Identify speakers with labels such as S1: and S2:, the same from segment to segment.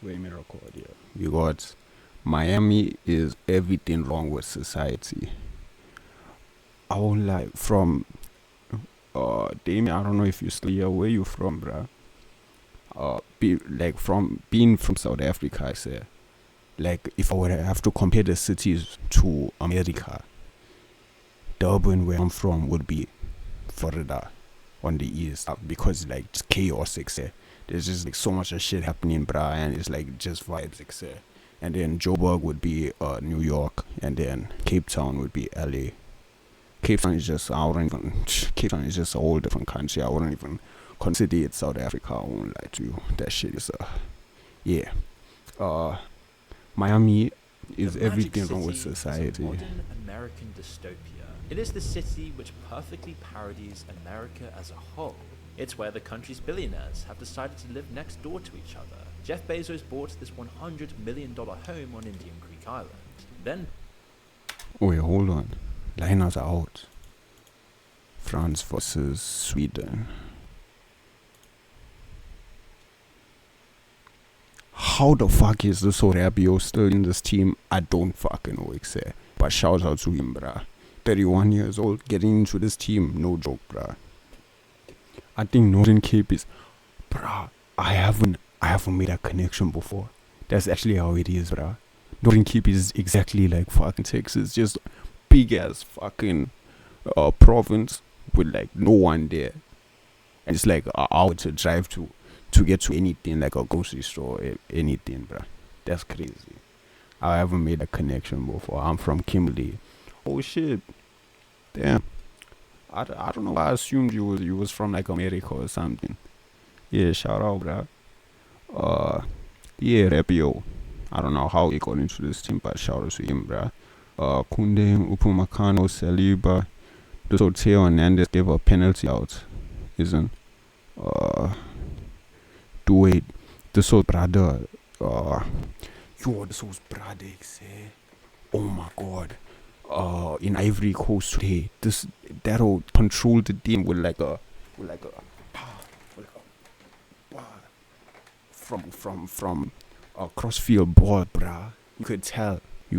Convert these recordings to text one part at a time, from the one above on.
S1: Wait a minute, record here. You got Miami is everything wrong with society. I won't lie. From Damien, I don't know if you still here. Where you from, bruh? From being from South Africa, I say. Like, if I would have to compare the cities to America, Durban, where I'm from, would be Florida on the east because like it's chaos, etc. There's just like so much of shit happening, bruh, and it's like just vibes, etc. And then Joburg would be New York, and then Cape Town would be LA. Cape Town is just I wouldn't even Cape Town is just a whole different country. I wouldn't even consider it South Africa. I won't lie to you. That shit is yeah. Uh Miami is
S2: The Magic
S1: everything wrong
S2: City
S1: with
S2: is a
S1: society.
S2: modern American dystopia. It is the city which perfectly parodies America as a whole. It's where the country's billionaires have decided to live next door to each other. Jeff Bezos bought this $100 million home on Indian Creek Island. Then
S1: Wait, hold on. Liners are out. France versus Sweden. How the fuck is this Rabio still in this team? I don't fucking know, except. But shout out to him, bruh. 31 years old, getting into this team, no joke, bruh. I think Northern Cape is, bruh. I haven't made a connection before. That's actually how it is, bruh. Northern Cape is exactly like fucking Texas, just big ass fucking province with like no one there, and it's like an hour to drive to get to anything like a grocery store, anything, bruh. That's crazy. I haven't made a connection before. I'm from Kimberley. Oh shit, damn. I don't know. I assumed you was from like America or something. Yeah, shout out, bruh. Yeah, Repio. I don't know how he got into this team, but shout out to him, bruh. Kunde, Upamecano, Saliba. This old Theo Hernandez gave a penalty out, isn't? Do it. This old brother. This old brother, oh my god. In Ivory Coast today, that old controlled the team with like a from a crossfield ball, bruh. You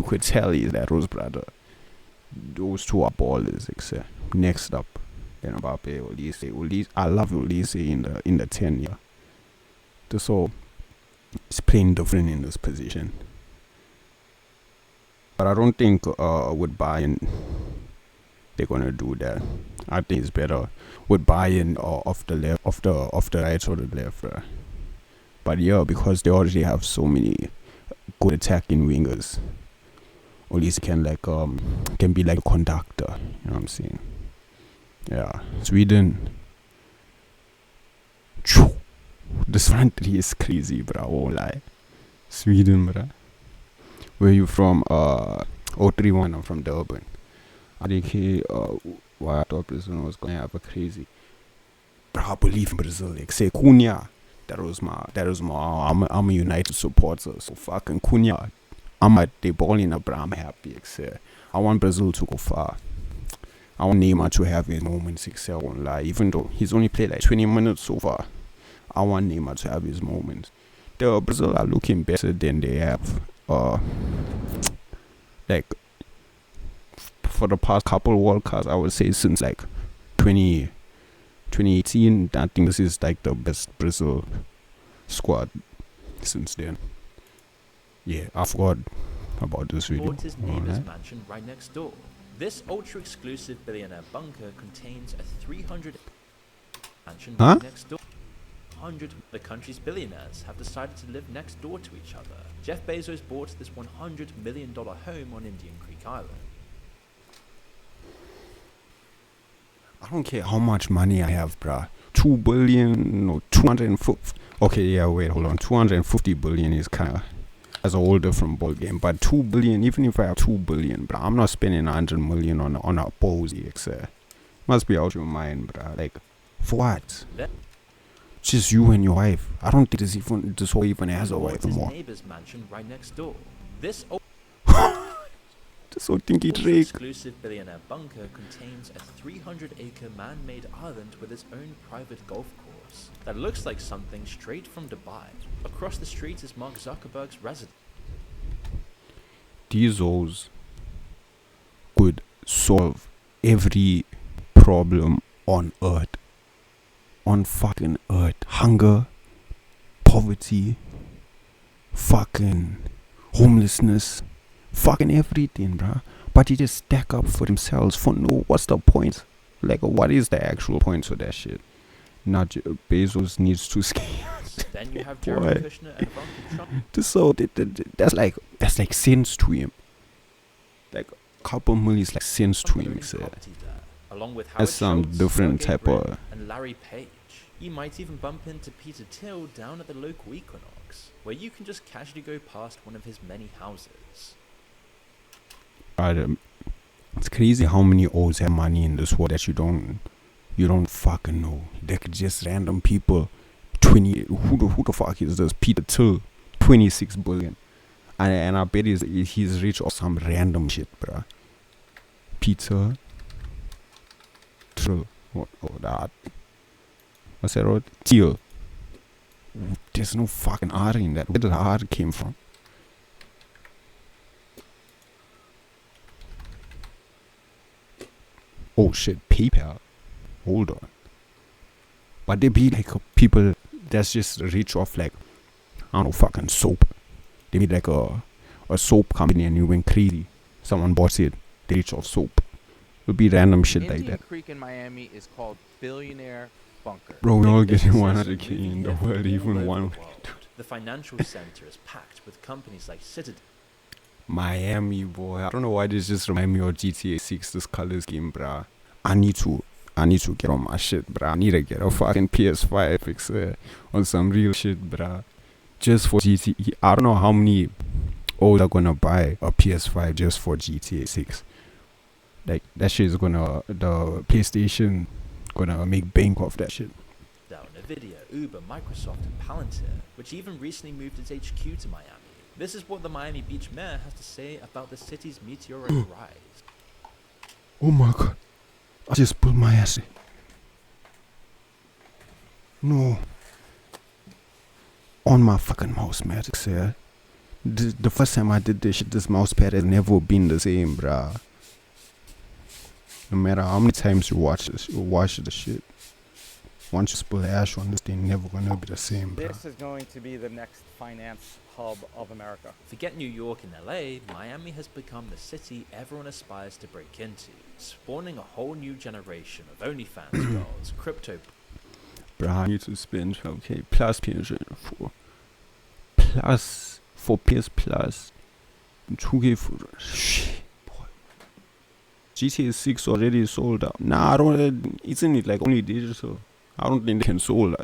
S1: could tell he's that Rose brother. Those two are ballers, except next up. Then Mbappe, Olise. I love Olise in the 10 year. So he's playing different in this position. But I don't think with Bayern they're gonna do that. I think it's better with Bayern off the left, off the right or the left. But yeah, because they already have so many good attacking wingers, Olise can be like a conductor. You know what I'm saying? Yeah, Sweden. This front three is crazy, bro. Won't lie. Sweden, bro. Where you from? 031. I'm from Durban. I think why I thought Brazil was gonna have a crazy. Bro, I believe in Brazil. Like say Cunha. That was my. I'm a United supporter. So fucking Cunha. They balling up, bro. I'm happy. I want Brazil to go far. I want Neymar to have his moments. I won't lie. Even though he's only played like 20 minutes so far, I want Neymar to have his moments. The Brazil are looking better than they have. Like for the past couple World Cups, I would say since like 2018. I think this is like the best Brazil squad since then. Yeah, I forgot about this video.
S2: bought his neighbor's mansion right next door. This ultra-exclusive billionaire bunker contains a 300 mansion
S1: Huh?
S2: right next door. The country's billionaires have decided to live next door to each other. Jeff Bezos bought this $100 million home on Indian Creek Island.
S1: I don't care how much money I have, bruh. 2 billion, no, 250. Okay, yeah, wait, hold on. 250 billion is kind of as a whole different ball game. But 2 billion, even if I have 2 billion, bruh, I'm not spending 100 million on a posy, Must be out your mind, bruh. Like, for what? Just you and your wife. I don't think this whole even has a wife
S2: his
S1: anymore.
S2: neighbor's mansion right next door. This
S1: This whole thinky Drake.
S2: exclusive billionaire bunker contains a 300-acre man-made island with its own private golf course. house that looks like something straight from Dubai. Across the street is Mark Zuckerberg's residence.
S1: These hoes could solve every problem on earth. On fucking earth. Hunger, poverty, fucking homelessness, fucking everything, bruh. But they just stack up for themselves for no, what's the point? Like, what is the actual point of that shit? Not Bezos needs to scale.
S2: Then you have Jared Kushner and Ivanka Trump.
S1: That's like sense to him. Like a couple million is like sense to him,
S2: owning property there, along with Howard
S1: that's some
S2: Schultz,
S1: different
S2: Sergey
S1: type
S2: Brin,
S1: of.
S2: and Larry Page. You might even bump into Peter Thiel down at the local Equinox, where you can just casually go past one of his many houses.
S1: It's crazy how many O's have money in this world that you don't fucking know. They're just random people. 20 who the fuck is this? Peter Thiel, 26 billion, and I bet he's rich off some random shit, bruh. Peter Thiel, that? What's that word? Thiel. There's no fucking R in that. Where did the R came from? Oh shit, PayPal. Hold on. But they be like people that's just rich off like, I don't know, fucking soap. They be like a soap company and you went crazy. Someone bought it. They rich off soap. It'll be random shit
S3: Indian
S1: like that.
S3: Creek in Miami is called Billionaire Bunker.
S1: Bro, we're all
S2: Big
S1: getting
S2: businesses
S1: 100k
S2: moving
S1: in the
S2: everywhere
S1: world,
S2: all
S1: even
S2: over
S1: one.
S2: the world. The financial center is packed with companies like Citadel.
S1: Miami, boy. I don't know why this just remind me of GTA 6, this colors game, bruh. I need to get on my shit, bruh. I need to get a fucking PS5 fix on some real shit, bruh. Just for GTA. I don't know how many old are gonna buy a PS5 just for GTA 6. Like, that shit is gonna, the PlayStation gonna make bank off that shit.
S2: Down Nvidia, Uber, Microsoft, and Palantir, which even recently moved its HQ to Miami. This is what the Miami Beach mayor has to say about the city's meteoric rise.
S1: Oh my god. I just pulled my ass. No. On my fucking mouse pad, sir. The first time I did this shit, this mouse pad has never been the same, bruh. No matter how many times you watch the shit. Once you spill ash on this thing, never gonna be the same, bruh.
S4: This is going to be the next finance hub of America.
S2: Forget New York and LA, Miami has become the city everyone aspires to break into, spawning a whole new generation of OnlyFans girls, crypto.
S1: Bruh, I need to spend 12k plus for PS Plus 2k for shit, boy. GTA 6 already sold out. Nah, I don't. Isn't it like only digital? I don't think they can sell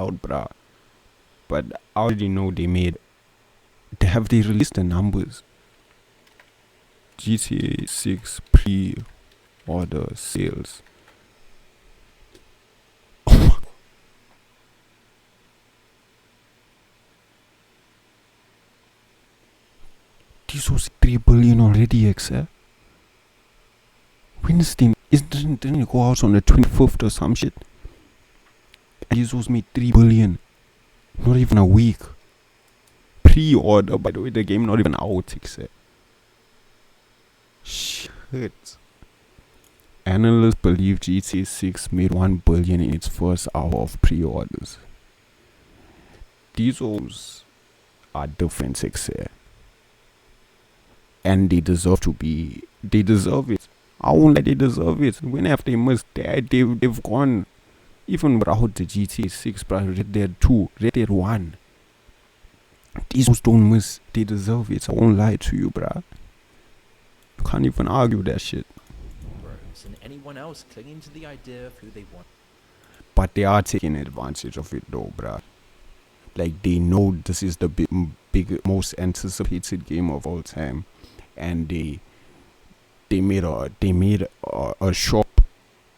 S1: out, bruh. But I already know they released the numbers. GTA 6 pre-order sales. Oh my god. This was 3 billion already, XR. When this thing didn't it go out on the 25th or some shit? This was made 3 billion. Not even a week. Pre-order, by the way, the game not even out, XR. Shit. Analysts believe GTA 6 made 1 billion in its first hour of pre-orders. These ones are different, XR. And they deserve it. I won't let they deserve it. When have they missed? They've gone. Even without the GTA 6, bro, Red Dead 2, Red Dead 1. These ones don't miss. They deserve it. I won't lie to you, bro. You can't even argue that shit.
S2: Bros and anyone else clinging to the idea of who they want.
S1: But they are taking advantage of it though, bruh. Like, they know this is the big most anticipated game of all time. And they made a shop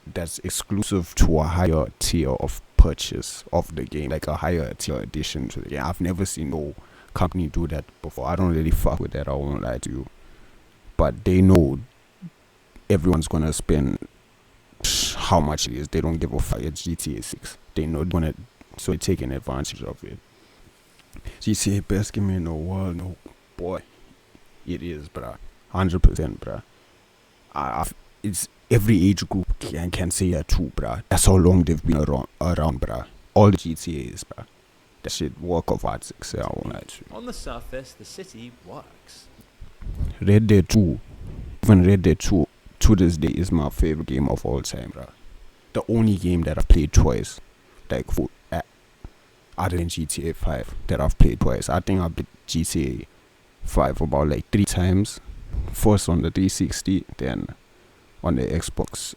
S1: that's exclusive to a higher tier of purchase of the game, like a higher tier addition to the game. I've never seen no company do that before. I don't really fuck with that, I won't lie to you. But they know everyone's gonna spend how much it is. They don't give a fuck. It's GTA 6. They're not gonna, so they're taking advantage of it. GTA best game in the world, no boy, it is, bruh, 100%, bruh. It's every age group can say that too, bruh. That's how long they've been around, bruh. All the GTAs, bruh. That shit work of art, I won't lie to you.
S2: On the surface, the city works.
S1: Red Dead 2, even Red Dead 2, to this day is my favorite game of all time, bruh. The only game that I've played twice, like for other than GTA 5 that I've played twice. I think I played GTA 5 about like 3 times. First on the 360, then on the Xbox,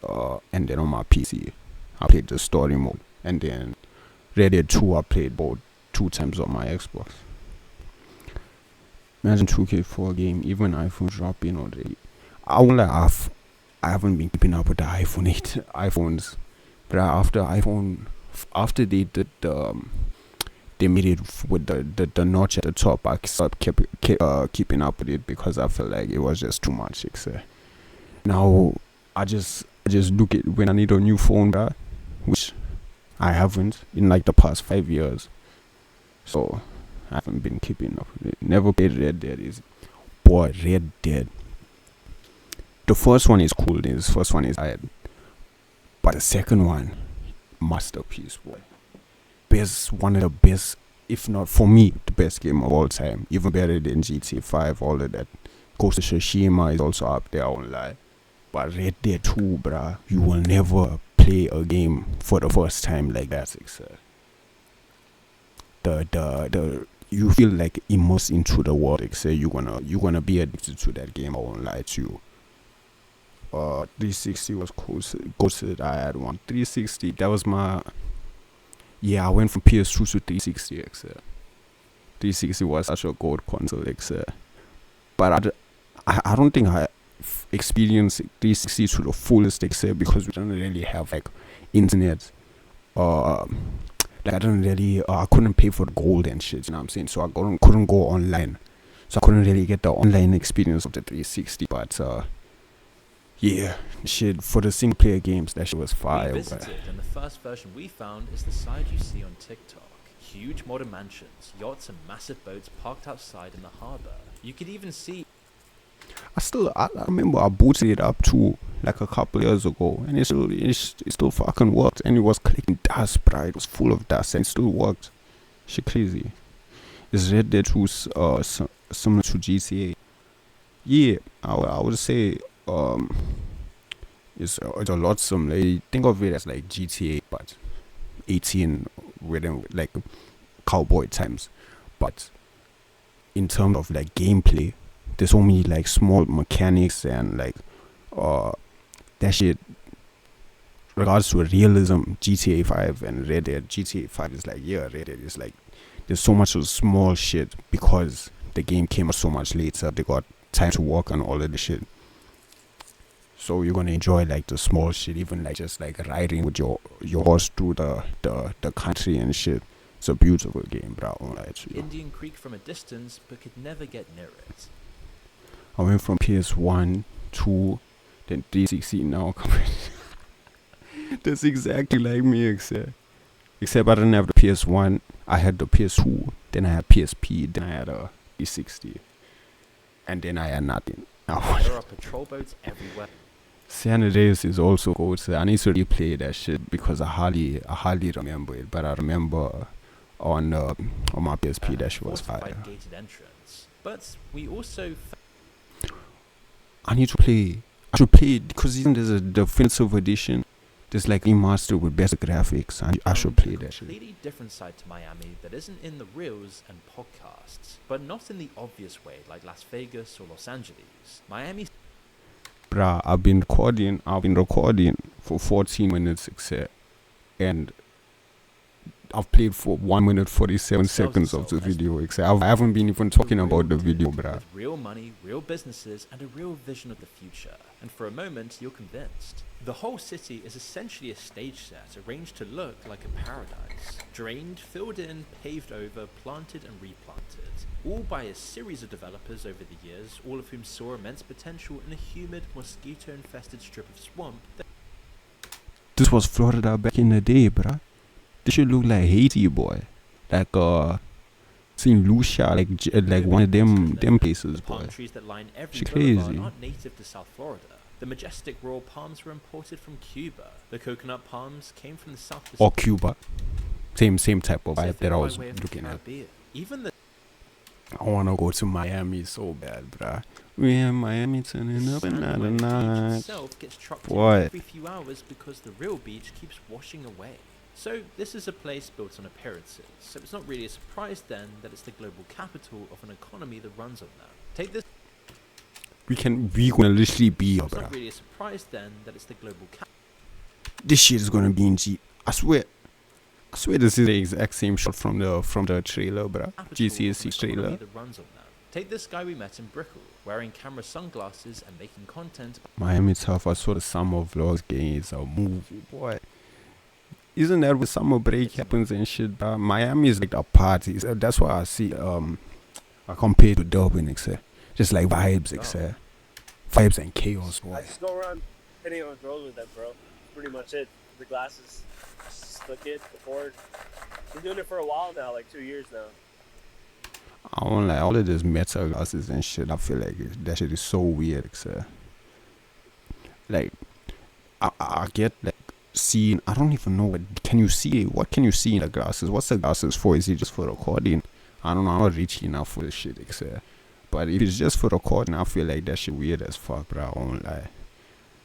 S1: and then on my PC. I played the story mode, and then Red Dead 2 I played about 2 times on my Xbox. Imagine 2K4 game, even iPhone dropping already. I won't lie, I haven't been keeping up with the iPhone 8 iPhones, but after they did they made it with the notch at the top, I stopped keeping up with it because I felt like it was just too much. Now I just look at when I need a new phone, bruh, which I haven't in like the past 5 years, so I haven't been keeping up with it. Never played Red Dead. Red Dead. The first one is cool. The first one is bad, but the second one, masterpiece, boy. One of the best, if not for me, the best game of all time. Even better than GTA 5, all of that. Ghost of Tsushima is also up there, I won't lie. But Red Dead 2, bruh, you will never play a game for the first time like that, you feel like immersed into the world, you're gonna be addicted to that game, I won't lie to you. 360 was ghosted. I had one 360. That was my, I went from PS2 to 360, 360 was such a gold console, but I don't think I experienced 360 to the fullest, because we didn't really have like internet. Like I didn't really, I couldn't pay for the gold and shit, you know what I'm saying? So I couldn't go online, so I couldn't really get the online experience of the 360. But shit, for the single player games, that shit was fire.
S2: We visited, and the first version we found is the side you see on TikTok. Huge modern mansions, yachts, and massive boats parked outside in the harbour. You could even see.
S1: I remember I booted it up too, like a couple years ago, and it still fucking worked, and it was collecting dust, bruh. It was full of dust, and it still worked. Shit crazy. Is Red Dead 2 similar to GTA? Yeah, I would say it's a lot similar. Think of it as like GTA, but 18 within like cowboy times. But in terms of like gameplay, there's so many like small mechanics and like that shit. Regards to realism, GTA 5 and Red Dead. GTA 5 is like, Red Dead is like, there's so much of small shit because the game came out so much later. They got time to work on all of the shit. So you're gonna enjoy like the small shit, even like just like riding with your horse through the country and shit. It's a beautiful game, bro.
S2: Indian Creek from a distance, but could never get near it.
S1: I went from PS1 to then 360 now. That's exactly like me, except I didn't have the PS1. I had the PS2, then I had PSP, then I had a 360, and then I had nothing.
S2: There are patrol boats everywhere.
S1: San Andreas is also good. So I need to replay that shit because I hardly remember it. But I remember on my PSP that shit was fire.
S2: Gated entrance. But we also.
S1: I should play it because there's a definitive edition. There's like remastered with better graphics. I should play that shit.
S2: A completely different side to Miami that isn't in the reels and podcasts, but not in the obvious way like Las Vegas or Los Angeles. Miami.
S1: Bruh, I've been recording for 14 minutes, and I've played for 1 minute 47 seconds of the video. I haven't been even talking about the video, bruh.
S2: With real money, real businesses, and a real vision of the future. And for a moment, you're convinced. The whole city is essentially a stage set arranged to look like a paradise. Drained, filled in, paved over, planted and replanted. All by a series of developers over the years, all of whom saw immense potential in a humid, mosquito-infested strip of swamp.
S1: This was Florida back in the day, bruh. This shit look like Haiti, boy. Like St. Lucia, like one of them places,
S2: The palm
S1: boy.
S2: trees that line every
S1: Shit
S2: boulevard
S1: crazy.
S2: aren't native to South Florida. The majestic royal palms were imported from Cuba. The coconut palms came from the South Pacific.
S1: Or Cuba. Same type of vibe
S2: Pacific
S1: that I
S2: by
S1: was
S2: way of the
S1: looking at.
S2: Caribbean. Even the
S1: I wanna go to Miami so bad, bruh. We in Miami turning up
S2: sand
S1: another
S2: on the beach
S1: night.
S2: itself gets trucked
S1: Boy.
S2: in every few hours because the real beach keeps washing away. So this is a place built on appearances. So it's not really a surprise then that it's the global capital of an economy that runs on that. Take this.
S1: We gonna literally be here,
S2: It's not
S1: bruh.
S2: really a surprise then that it's the global capital.
S1: This shit is gonna be in G. I swear this is the exact same shot from the trailer, bruh. GCSE trailer.
S2: That runs on that. Take this guy we met in Brickell, wearing camera sunglasses and making content.
S1: Miami Tough, I saw the summer vlogs getting it's a movie, boy. Isn't that where summer break happens and shit, bruh? Miami is like a party. So that's why I see I compare to Dublin, etc. Just like vibes, etc. Vibes and chaos,
S5: I
S1: boy.
S5: just go around hitting on girls with them, bro. Pretty much it. The glasses, slick it, the board. Been doing it for a while now, like 2 years now.
S1: I don't like all of this metal glasses and shit. I feel like that shit is so weird, etc. Like, I get like seeing. I don't even know what can you see. What can you see in the glasses? What's the glasses for? Is it just for recording? I don't know. I'm not rich enough for this shit, etc. But if it's just for recording, I feel like that shit weird as fuck, bro. I won't lie.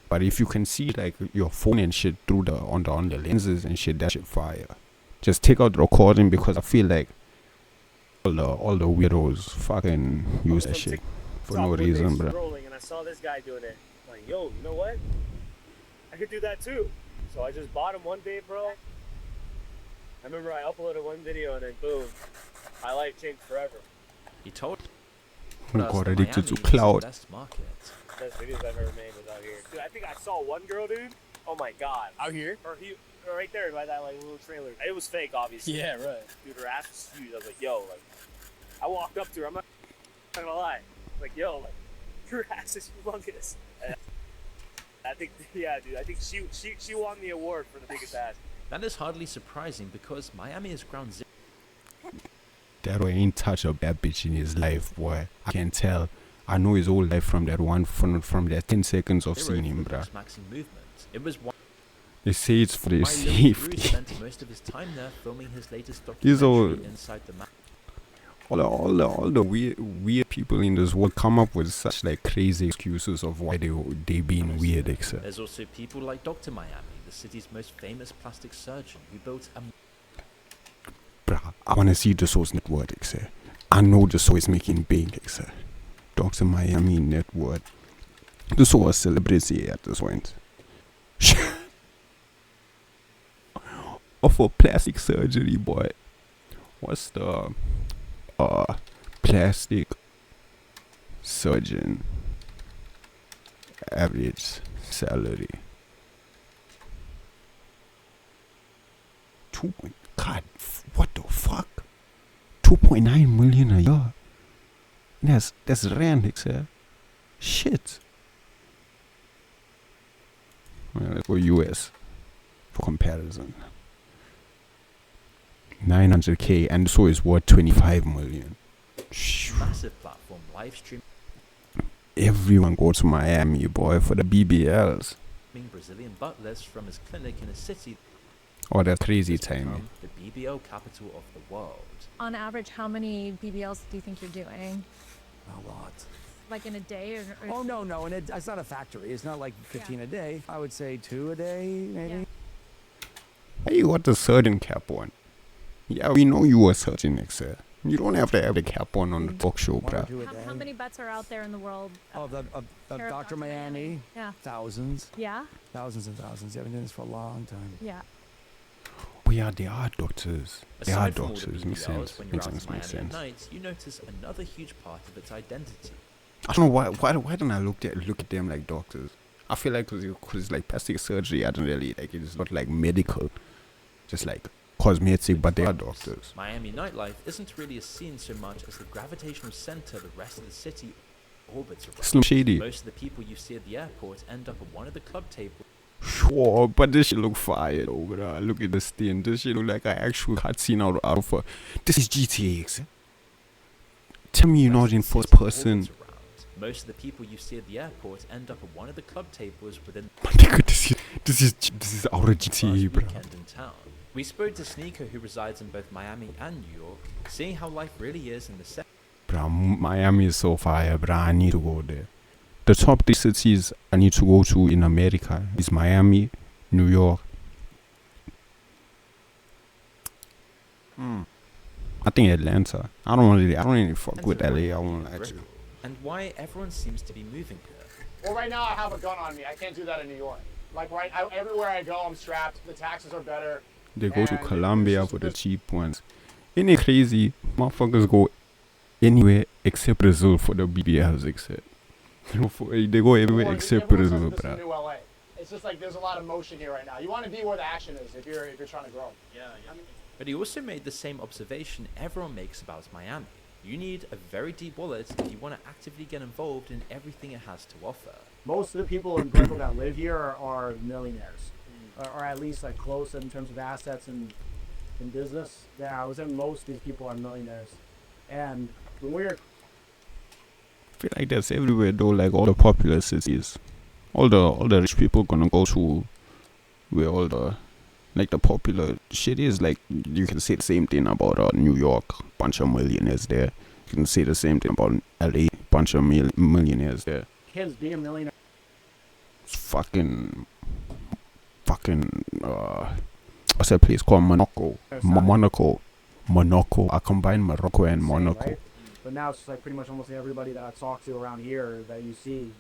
S1: But if you can see like your phone and shit through the on the lenses and shit, that shit fire. Just take out the recording because I feel like all the weirdos fucking use that shit for no reason, bro.
S5: Scrolling and I saw this guy doing it. I'm like, yo, you know what? I could do that too. So I just bought him one day, bro. I remember I uploaded one video and then boom, my life changed forever.
S2: He told
S1: Who
S2: us
S1: got
S2: that
S1: addicted to
S2: Miami is the
S1: cloud?
S2: best market.
S5: Best videos I've ever made was out here. Dude, I think I saw one girl, dude. Oh my god.
S6: Out here?
S5: Or right there by that like little trailer. It was fake, obviously.
S6: Yeah, right.
S5: Dude, her ass was huge. I was like, yo, like, I walked up to her. I'm not gonna lie. Like, yo, like, your ass is humongous. And I think, yeah, dude. I think she won the award for the biggest ass.
S2: That is hardly surprising because Miami is ground zero.
S1: That way ain't touch a bad bitch in his life, boy. I can tell. I know his whole life from that one from that 10 seconds of seeing him, bruh.
S2: Maxing movement. It was one.
S1: They say it's for their
S2: My little Drew
S1: safety.
S2: spent most of his time there filming his latest
S1: He's all-
S2: documentary Inside the Map.
S1: all the weird people in this world come up with such like crazy excuses of why they being weird, etc.
S2: There's also people like Dr. Miami, the city's most famous plastic surgeon, who built a
S1: Bruh, I wanna see the source net worth, etc. I know the source is making big, etc. Dr. Miami net worth. The source celebrity at this point. Or for plastic surgery, boy. What's the plastic surgeon average salary? God, what the fuck? 2.9 million a year. That's rand, sir. Shit. Well, let's go US for comparison. 900k, and so is worth 25 million.
S2: massive platform live streaming
S1: Everyone go to Miami, boy, for the BBLs.
S2: Brazilian butlers from his clinic in a city
S1: Oh, that's crazy
S2: that's
S1: timing.
S2: become the BBL capital of the world.
S7: On average, how many BBLs do you think you're doing?
S6: A lot.
S7: Like in a day or
S6: Oh, no, and it's not a factory. It's not like 15 a day. I would say 2 a day, maybe.
S7: Yeah.
S1: Hey, you got the surgeon cap on. Yeah, we know you were surgeon, sir. You don't have to have the cap on the talk show,
S6: 1 or
S1: bruh.
S6: 2 a
S7: How,
S6: day.
S7: how many bets are out there in the world?
S6: Of
S7: Care of
S6: Dr. Miami,
S7: Yeah.
S6: thousands.
S7: Yeah?
S6: Thousands and thousands. Yeah, I've been doing this for a long time.
S7: Yeah.
S1: Oh yeah, they are doctors. They are
S2: Aside from all the
S1: doctors. Makes
S2: BBLs,
S1: sense.
S2: when you're
S1: Makes
S2: out
S1: sense.
S2: in
S1: Makes
S2: Miami
S1: sense.
S2: at night, you notice another huge part of its identity.
S1: I don't know why don't I look at them like doctors? I feel like because it's like plastic surgery. I don't really like it's not like medical, just like cosmetic, but they are doctors.
S2: Miami nightlife isn't really a scene so much as the gravitational center the rest of the city orbits around.
S1: Slim Shady.
S2: Most of the people you see at the airport end up at one of the club tables
S1: Sure, but this shit look fire though, bro. Look at this thing. This shit look like an actual cutscene out of a. This is GTA. Tell me you're not in first person.
S2: Most of the people you see at the airport end up at one of the club tables within
S1: My nigga, this is out of
S2: the
S1: GTA, bro.
S2: weekend in town. We spoke to Sneaker, who resides in both Miami and New York, seeing how life really is in the city.
S1: Bro, Miami is so fire, bro. I need to go there. The top 3 cities I need to go to in America is Miami, New York. I think Atlanta. I don't really fuck with LA. I won't lie to you.
S2: And why everyone seems to be moving here.
S8: Well, right now I have a gun on me. I can't do that in New York. Like everywhere I go, I'm strapped. The taxes are better.
S1: They go to
S8: And
S1: Colombia
S8: it's
S1: for the
S8: just-
S1: cheap ones. Ain't it crazy? Motherfuckers go anywhere except Brazil for the BBLs, except. They go everywhere
S8: Everyone
S1: except
S8: says
S1: Brazil,
S8: this is
S1: bro.
S8: New LA. It's just like there's a lot of motion here right now. You want to be where the action is if you're trying to grow.
S2: But he also made the same observation everyone makes about Miami. You need a very deep wallet if you want to actively get involved in everything it has to offer.
S8: Most of the people in Brooklyn that live here are millionaires, or at least like close in terms of assets and in business. Yeah, I would say most of these people are millionaires. And when we're
S1: I feel like that's everywhere though, like all the popular cities. All the rich people gonna go to where all the like the popular shit is. Like you can say the same thing about New York, bunch of millionaires there. You can say the same thing about LA, bunch of millionaires there.
S8: kids being a millionaire.
S1: It's fucking what's that place called? Monaco. Monaco. I combine Morocco and Monaco.
S8: Right? But now it's just like pretty much almost everybody that I talk to around here that you see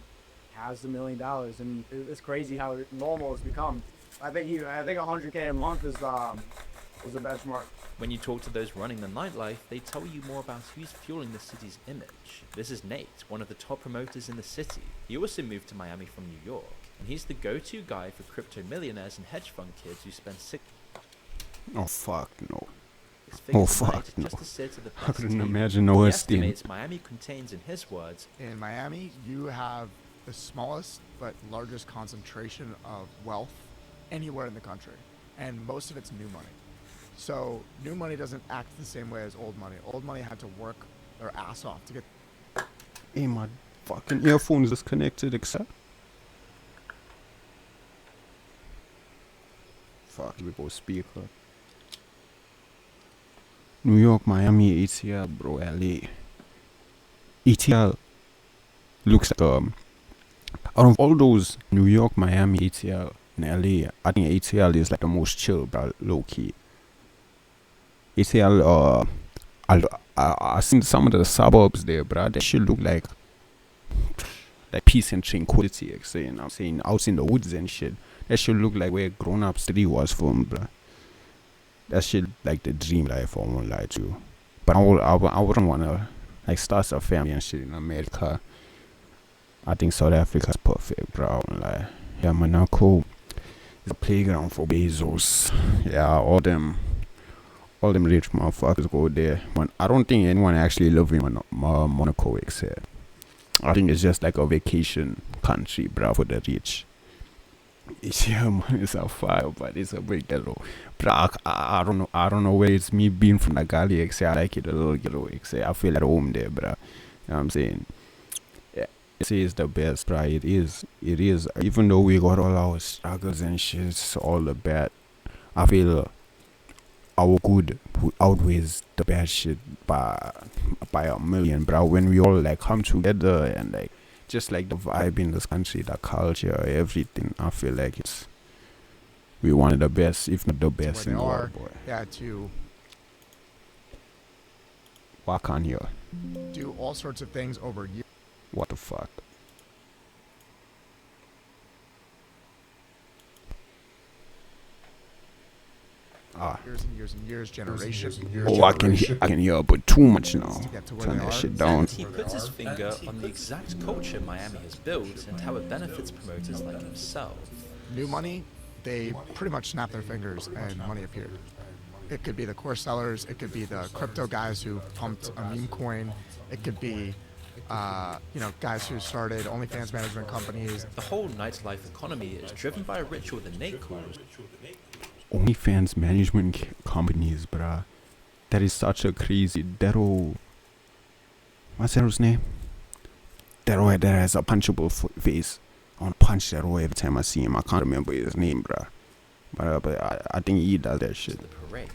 S8: has $1 million, and it's crazy how normal it's become. I think 100K a month is a benchmark.
S2: When you talk to those running the nightlife, they tell you more about who's fueling the city's image. This is Nate, one of the top promoters in the city. He also moved to Miami from New York, and he's the go-to guy for crypto millionaires and hedge fund kids who spend
S1: Oh fuck no.
S2: figures a
S1: fuck
S2: night
S1: no.
S2: just to sit at the
S1: I
S2: best
S1: couldn't
S2: table.
S1: imagine the
S2: He
S1: worst thing.
S2: estimates Miami contains, in his words,
S9: In Miami, you have the smallest but largest concentration of wealth anywhere in the country, and most of it's new money. So new money doesn't act the same way as old money. Old money had to work their ass off to get.
S1: Hey, my fucking earphones disconnected, except. Fuck, we go speaker. New York, Miami, ATL, bro, LA. ATL looks like out of all those New York, Miami, ATL, and LA, I think ATL is like the most chill, bro, low key. ATL, I seen some of the suburbs there, bro. That shit look like peace and tranquility. I'm saying out in the woods and shit. That shit look like where Grown Ups 3 was filmed, bro. That shit like the dream life. I won't lie to you. But I wouldn't wanna like start a family and shit in America. I think South Africa's perfect, bro. I won't lie. Yeah, Monaco is a playground for Bezos. Yeah, all them rich motherfuckers go there. But I don't think anyone actually live in Monaco except. I think it's just like a vacation country, bro, for the rich. Yeah, man, it's a fire, but it's a big ghetto. Bro, I don't know where it's me being from the galley, except I like it a little ghetto, except I feel at home there, bro. You know what I'm saying? Yeah, it's the best, bro. It is. Even though we got all our struggles and shit, all the bad, I feel our good outweighs the bad shit by a million, bro. When we all like come together and like just like the vibe in this country, the culture, everything, I feel like we one of the best, if not the best in the world, boy.
S9: Yeah, to
S1: Walk on here.
S9: do all sorts of things over years.
S1: What the fuck?
S9: Years and years and years, generations.
S1: Oh, I can hear, but too much now.
S9: To get to where
S1: Turn
S9: they
S1: that
S9: are.
S1: shit down.
S2: and he puts his finger on the exact culture Miami has built and how it benefits promoters like himself.
S9: New money, they pretty much snap their fingers and money appeared. It could be the core sellers, it could be the crypto guys who pumped a meme coin, it could be guys who started OnlyFans management companies.
S2: The whole nightlife economy is driven by a ritual that Nate calls
S1: OnlyFans management companies, bruh. That is such a crazy. What's that name? That has a punchable face. I want to punch that every time I see him. I can't remember his name, bruh. But I think he does that shit.
S2: the parade.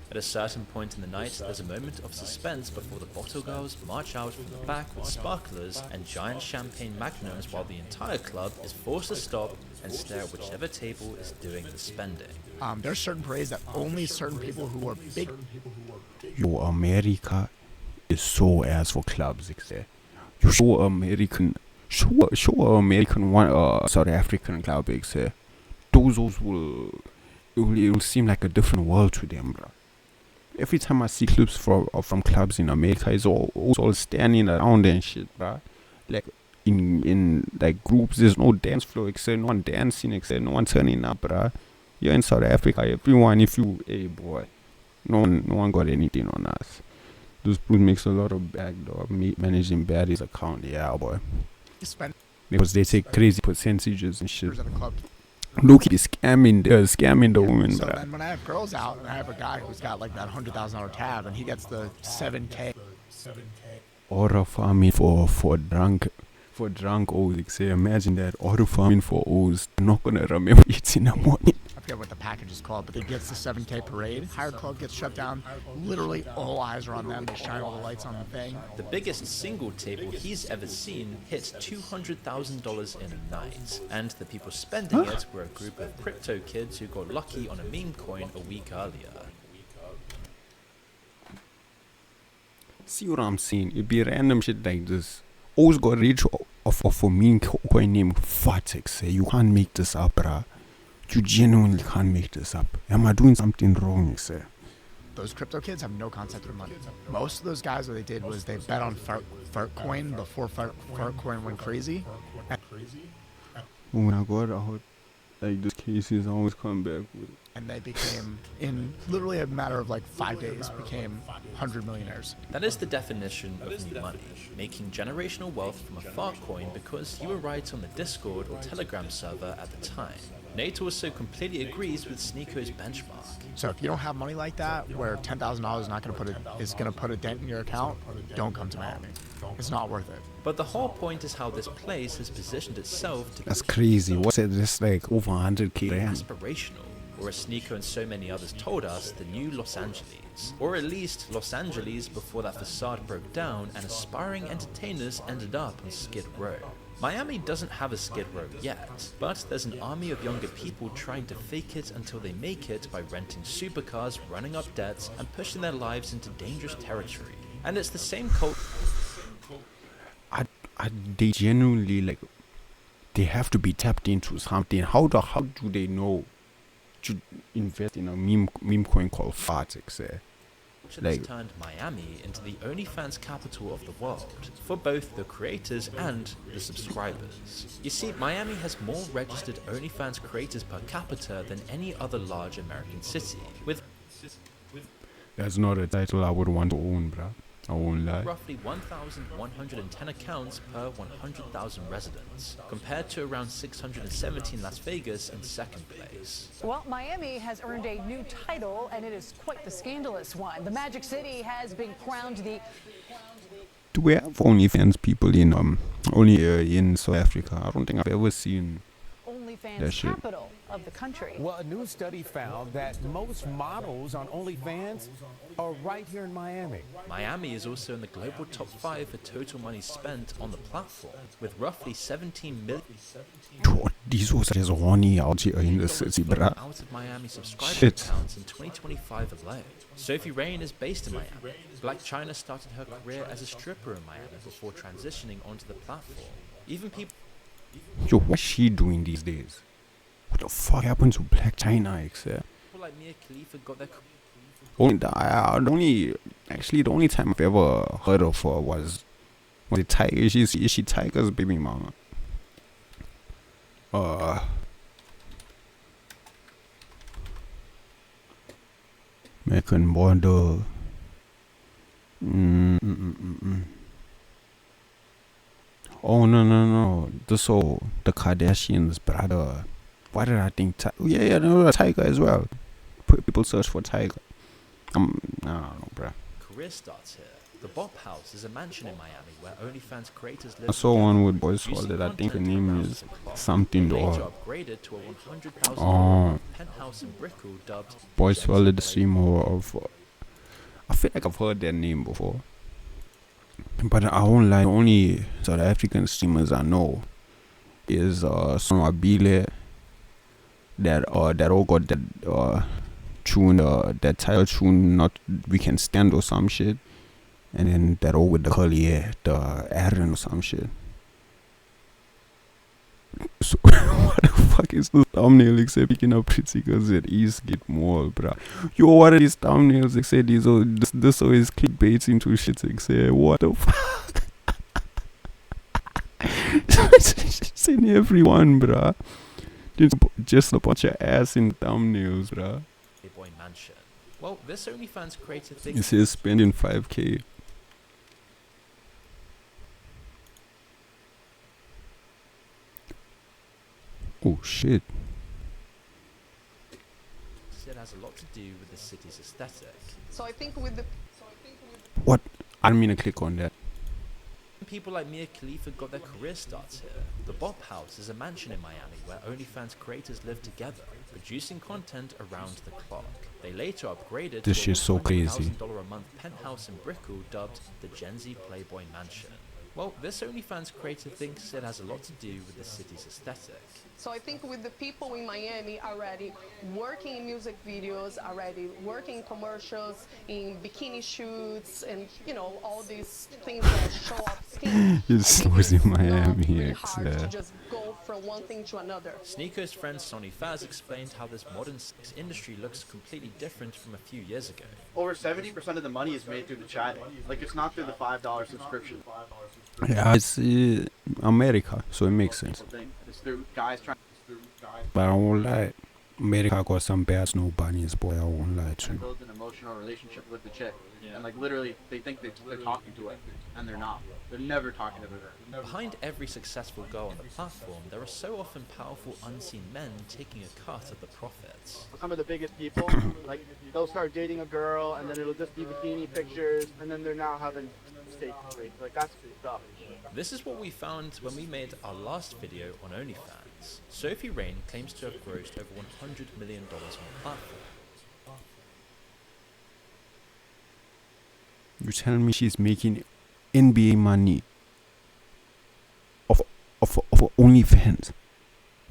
S2: At a certain point in the night, there's a moment of suspense before the bottle girls march out from the back with sparklers and giant champagne magnums while the entire club is forced to stop and stare at whichever table is doing the spending.
S9: There's certain parades that only certain people who are big.
S1: Yo, America is so ass for clubs, etc. You show American one, South African club, etc. Those will it will seem like a different world to them, bro. Every time I see clips from clubs in America, it's all standing around and shit, bro. Like in like groups, there's no dance floor except no one dancing, except no one turning up, bro. You're in South Africa, everyone, hey boy, no one got anything on us. This dude makes a lot of bag, dog, managing baddies account, yeah boy. Because they take crazy percentages and shit. Look, he's scamming the women,
S9: So
S1: bro.
S9: then when I have girls out and I have a guy who's got like that $100,000 tab and he gets the 7K.
S1: Order farming for drunk O's. Say, imagine that order farming for O's. Not gonna remember it in the morning.
S9: I forget what the package is called, but it gets the 7K parade. Higher club gets shut down. Literally all eyes are on them. They shine all the lights on the thing.
S2: The biggest single table he's ever seen hit $200,000 in a night, and the people spending it were a group of crypto kids who got lucky on a meme coin a week earlier.
S1: See what I'm saying? It'd be random shit like this. O's got rich off a meme coin named Fatex. Say, you can't make this up, bruh. You genuinely can't make this up. Am I doing something wrong, sir?
S9: Those crypto kids have no concept of money. Most of those guys, what they did was they bet on Fartcoin before Fartcoin went crazy.
S1: When I got out, like this cases always come back with.
S9: And they became, in literally a matter of like 5 days, became 100 millionaires.
S2: That is the definition of new money, making generational wealth from a fart coin because you were right on the Discord or Telegram server at the time. Nate also completely agrees with Sneako's benchmark.
S9: So if you don't have money like that, where $10,000 is gonna put a dent in your account, don't come to Miami. It's not worth it.
S2: But the whole point is how this place has positioned itself to be
S1: That's crazy. What's it? This like over 100K rand.
S2: aspirational, or as Sneako and so many others told us, the new Los Angeles. Or at least Los Angeles before that facade broke down and aspiring entertainers ended up on Skid Row. Miami doesn't have a Skid Row yet, but there's an army of younger people trying to fake it until they make it by renting supercars, running up debts, and pushing their lives into dangerous territory. And it's the same cult.
S1: They genuinely like. They have to be tapped into something. How do they know to invest in a meme coin called Fatex?
S2: Like, turned Miami into the OnlyFans capital of the world for both the creators and the subscribers. You see, Miami has more registered OnlyFans creators per capita than any other large American city, with
S1: That's not a title I would want to own, bruh. I won't lie.
S2: roughly 1,110 accounts per 100,000 residents, compared to around 617 Las Vegas in second place.
S10: Well, Miami has earned a new title, and it is quite the scandalous one. The Magic City has been crowned the...
S1: Do we have OnlyFans people in in South Africa? I don't think I've ever seen that
S10: OnlyFans
S1: shit.
S10: capital of the country.
S6: Well, a new study found that most models on OnlyFans are right here in Miami.
S2: Miami is also in the global top 5 for total money spent on the platform, with roughly 17 million
S1: These was just horny out here in the city, bruh.
S2: out of Miami subscriber
S1: Shit.
S2: accounts in 2025 alone. Sophie Rain is based in Miami. Black China started her career as a stripper in Miami before transitioning onto the platform. Even people
S1: Yo, what's she doing these days? What the fuck happened to Black China, except?
S2: like Mia Khalifa got their
S1: The only time I've ever heard of her was it Tiger? Is she Tiger's baby mama? American border. Oh no. This all the Kardashians, brother. Why did I think? No, Tiger as well. People search for Tiger. I don't know, bruh.
S2: Career starts here. The Bop House is a mansion in Miami where OnlyFans creators live.
S1: I saw one with Boys Swallowed. I think the name is something
S2: Later
S1: or
S2: upgraded to a $100,000 penthouse in Brickell dubbed
S1: Boys Swallowed the streamer of. I feel like I've heard that name before. But I won't lie, the only South African streamers I know is Sonwabile, that all got that tune, that title tune, Not We Can Stand or some shit, and then that all with the curly hair, the Aaron or some shit. So what the fuck is this thumbnail except picking up pretty girls at Eastgate Mall, bruh? Yo, what are these thumbnails? They say this always clickbait into shit. They say, what the fuck? Send everyone, bruh. Just a bunch of ass in thumbnails, bruh.
S2: Playboy Mansion. Well, this OnlyFans creator
S1: It
S2: thinks
S1: says spending 5K. Oh shit.
S2: it has a lot to do with the city's aesthetic.
S11: So I think with the
S1: What? I didn't mean to click on that.
S2: People like Mia Khalifa got their career starts here. The Bop House is a mansion in Miami where OnlyFans creators live together, producing content around the clock. They later upgraded
S1: This
S2: to
S1: shit's so crazy.
S2: $100,000 a month penthouse in Brickell dubbed the Gen Z Playboy Mansion. Well, this OnlyFans creator thinks it has a lot to do with the city's aesthetic.
S11: So I think with the people in Miami already working in music videos, already working in commercials, in bikini shoots, and you know all these things that show up skin.
S1: It's losing Miami.
S11: Really hard to just go from one thing to another.
S2: Sneako's friend Sonny Faz explained how this modern sex industry looks completely different from a few years ago.
S12: Over 70% of the money is made through the chatting. Like, it's not through the $5 subscription.
S1: Yeah, it's America, so it makes sense.
S12: It's through guys trying.
S1: But I won't lie, America got some bad snow bunnies, boy. I won't lie to you.
S12: Build an emotional relationship with the chick, and like literally, they think they're talking to her, and they're not. They're never talking to her.
S2: Behind every successful girl on the platform, there are so often powerful unseen men taking a cut of the profits.
S12: Some of the biggest people, like they'll start dating a girl, and then it'll just be bikini pictures, and then they're now having steak free. Like that's stuff.
S2: This is what we found when we made our last video on OnlyFans. Sophie Rain claims to have grossed over $100 million on the platform.
S1: You're telling me she's making NBA money off OnlyFans?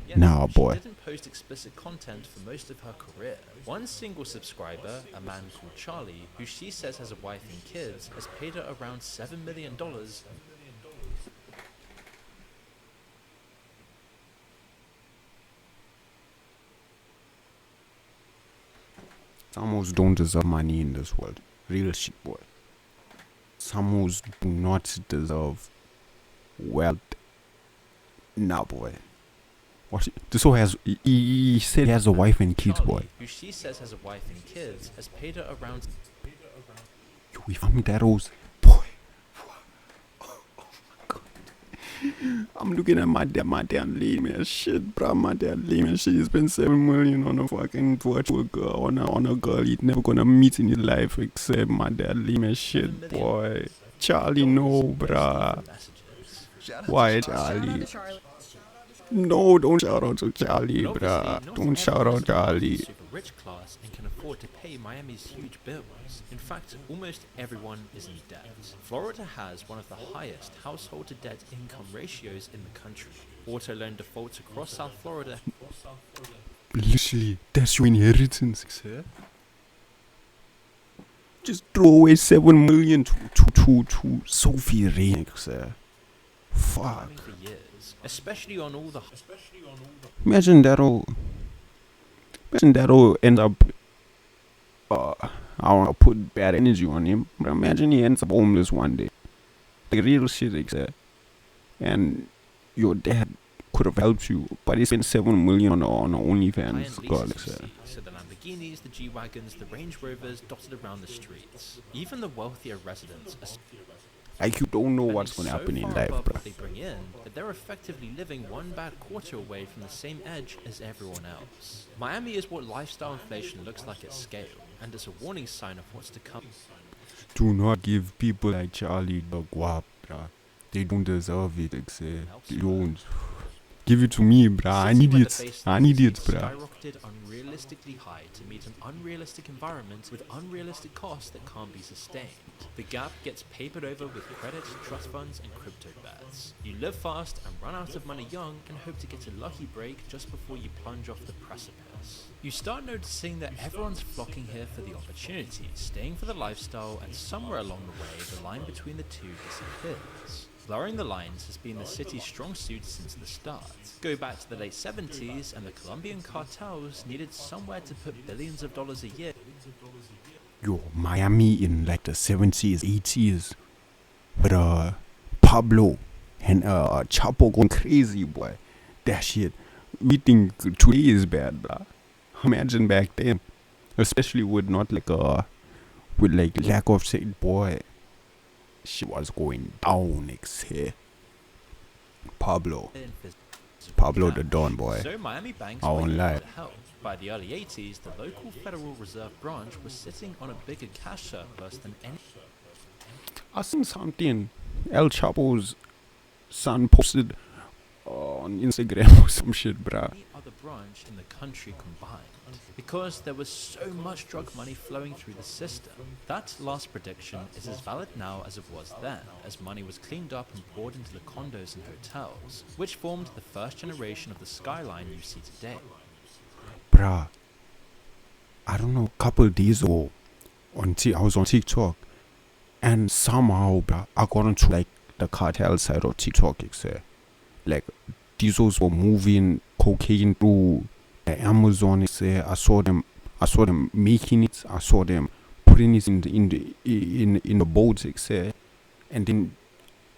S2: Yes,
S1: Nah, boy.
S2: She didn't post explicit content for most of her career. One single subscriber, a man called Charlie, who she says has a wife and kids, has paid her around $7 million.
S1: Some hoes don't deserve money in this world. Real shit, boy. Some hoes do not deserve wealth. Nah, boy. What? This hoe has. He said he has a wife and kids, boy.
S2: Charlie, who she says has a wife and kids, has paid her around.
S1: Yo, we found me that hoes. Boy. Oh my god. I'm looking at my damn lame ass shit, bro. My damn lame ass shit. He spent $7 million on a fucking virtual girl, on a girl he's never gonna meet in his life except my damn lame ass shit, boy. Charlie, no, bruh. Why, Charlie? No, don't shout out to Charlie, bruh. Don't shout out Charlie.
S2: Super rich class and can afford to pay Miami's huge bills. In fact, almost everyone is in debt. Florida has one of the highest household to debt income ratios in the country. Auto loan defaults across South Florida.
S1: Literally, that's your inheritance, sir. Just throw away $7 million to Sophie Rain, sir. Fuck.
S2: For years, especially on all the.
S1: Imagine that'll end up. I don't know, put bad energy on him. But imagine he ends up homeless one day. Like real shit, like, and your dad could have helped you, but he spent $7 million on OnlyFans. God, like,
S2: so the Lamborghinis, the G-Wagons, the Range Rovers dotted around the streets. Even the wealthier residents.
S1: Like, you don't know what's
S2: spending
S1: gonna happen
S2: so
S1: in
S2: far
S1: life,
S2: above
S1: bruh.
S2: what they bring in that they're effectively living one bad quarter away from the same edge as everyone else. Miami is what lifestyle inflation looks like at scale, and is a warning sign of what's to come.
S1: Do not give people like Charlie the guap, bruh. They don't deserve it, they don't. Give it to me, bruh. I
S2: City
S1: need
S2: where the
S1: it.
S2: baseline
S1: I need it,
S2: is
S1: bruh.
S2: skyrocketed unrealistically high to meet an unrealistic environment with unrealistic costs that can't be sustained. The gap gets papered over with credit, trust funds, and crypto bets. You live fast and run out of money young and hope to get a lucky break just before you plunge off the precipice. You start noticing that everyone's flocking here for the opportunity, staying for the lifestyle, and somewhere along the way the line between the two disappears. Blurring the lines has been the city's strong suit since the start. Go back to the late 70s and the Colombian cartels needed somewhere to put billions of dollars a year.
S1: Yo, Miami in like the 70s, 80s, with Pablo and Chapo going crazy, boy. That shit. We think today is bad, bruh. Imagine back then, especially with not like with like lack of say, boy. She was going down, Pablo the Don, boy.
S2: So Miami banks
S1: I won't
S2: were
S1: lie.
S2: able to help. By the early 80s, the local Federal Reserve branch was sitting on a bigger cash surplus than any
S1: I seen something. El Chapo's son posted on Instagram or some shit, bruh.
S2: other branch in the country combined. Because there was so much drug money flowing through the system. That last prediction is as valid now as it was then, as money was cleaned up and poured into the condos and hotels, which formed the first generation of the skyline you see today.
S1: Bruh, I don't know, couple days ago, I was on TikTok, and somehow, bruh, I got into like the cartel side of TikTok, like diesels were moving cocaine through the Amazon. I saw them making it. I saw them putting it in the boats, and then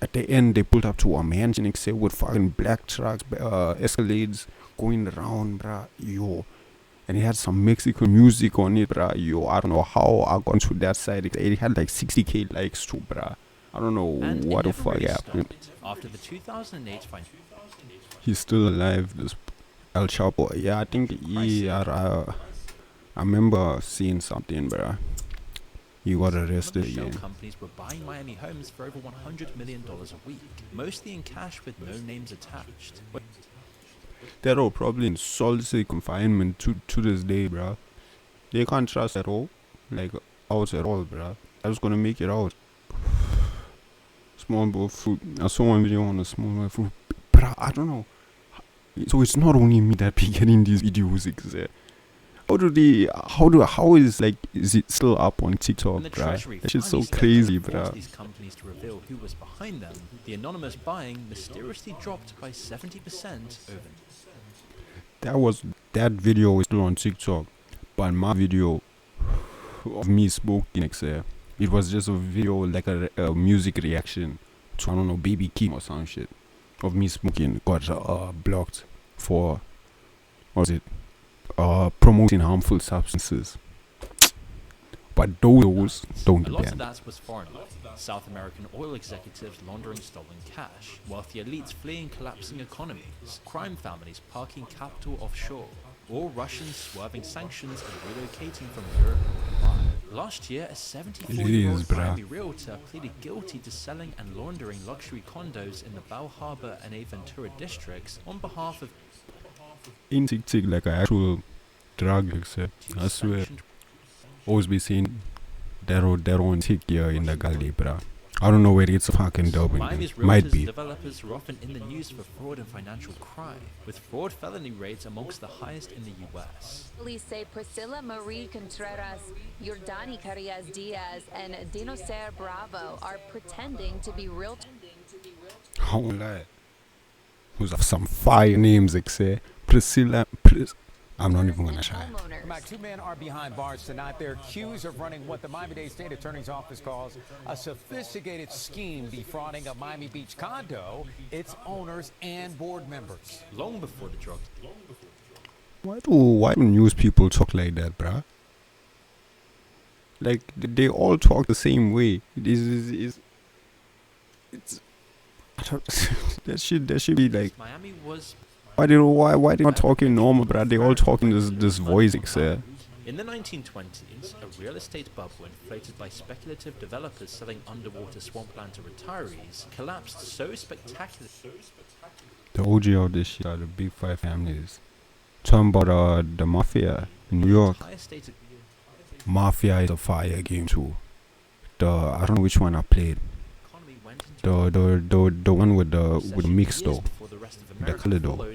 S1: at the end they pulled up to a mansion, with fucking black trucks, Escalades going around, bruh, yo. And it had some Mexican music on it, bruh, yo. I don't know how I got to that side. It had like 60k likes too, bruh. I don't know
S2: And
S1: what
S2: it
S1: the
S2: never
S1: fuck
S2: really
S1: happened.
S2: stopped. After the 2008
S1: He's still alive, this El Chapo. Yeah, I think I remember seeing something, bruh. He got arrested
S2: shell
S1: again.
S2: companies were buying Miami homes for over $100 million a week, mostly in cash with no names attached.
S1: They're all probably in solitary confinement to this day, bruh. They can't trust at all, like out at all, bruh. I was gonna make it out. Small boy fruit. I saw one video on a small boy fruit, bruh. I don't know. So it's not only me that be getting these videos. Is it still up on TikTok,
S2: When the
S1: bruh?
S2: Treasury
S1: That shit's so
S2: finally stepped in
S1: crazy,
S2: and forced
S1: bruh.
S2: these companies to reveal who was behind them, the anonymous buying mysteriously dropped by 70% overnight.
S1: That video is still on TikTok, but my video of me smoking, it was just a video like a music reaction to, I don't know, Baby King or some shit, of me smoking, got blocked for, promoting harmful substances. But those don't
S2: A lot
S1: ban.
S2: of that was foreign money. South American oil executives laundering stolen cash, wealthy elites fleeing collapsing economies, crime families parking capital offshore, or Russians swerving sanctions and relocating from Europe and Dubai. Last year, a 74-year-old
S1: bruh.
S2: Miami realtor pleaded guilty to selling and laundering luxury condos in the Bal Harbour and Aventura districts on behalf of
S1: In TikTok, like an actual drug, I swear. Always be seeing Dero on TikTok in the gully, bruh. I don't know where it's fucking dubbing.
S2: Miami's
S1: Might
S2: realtors
S1: be.
S2: and developers are often in the news for fraud and financial crime, with fraud felony rates amongst the highest in the US.
S13: Police say Priscilla Marie Contreras, Yordani Carrias Diaz, and Dinocer Bravo are pretending to be real.
S1: I won't lie. Who's have some fire names, Priscilla. I'm not even gonna try.
S6: Mac, two men are behind bars tonight. They're accused of running what the Miami-Dade State Attorney's Office calls a sophisticated scheme defrauding a Miami Beach condo, its owners, and board members.
S2: Long before the drug.
S1: Why do news people talk like that, bruh? Like, they all talk the same way. This is it's that should be like.
S2: Miami was.
S1: Why they not talking normal, bruh? They all talking this voice, etc.
S2: In the 1920s, a real estate bubble inflated by speculative developers selling underwater swampland to retirees collapsed so spectacularly.
S1: The OG of this shit are the big five families. Talking about the mafia in New York. Mafia is a fire game too. I don't know which one I played. The one with the mix though. The color though.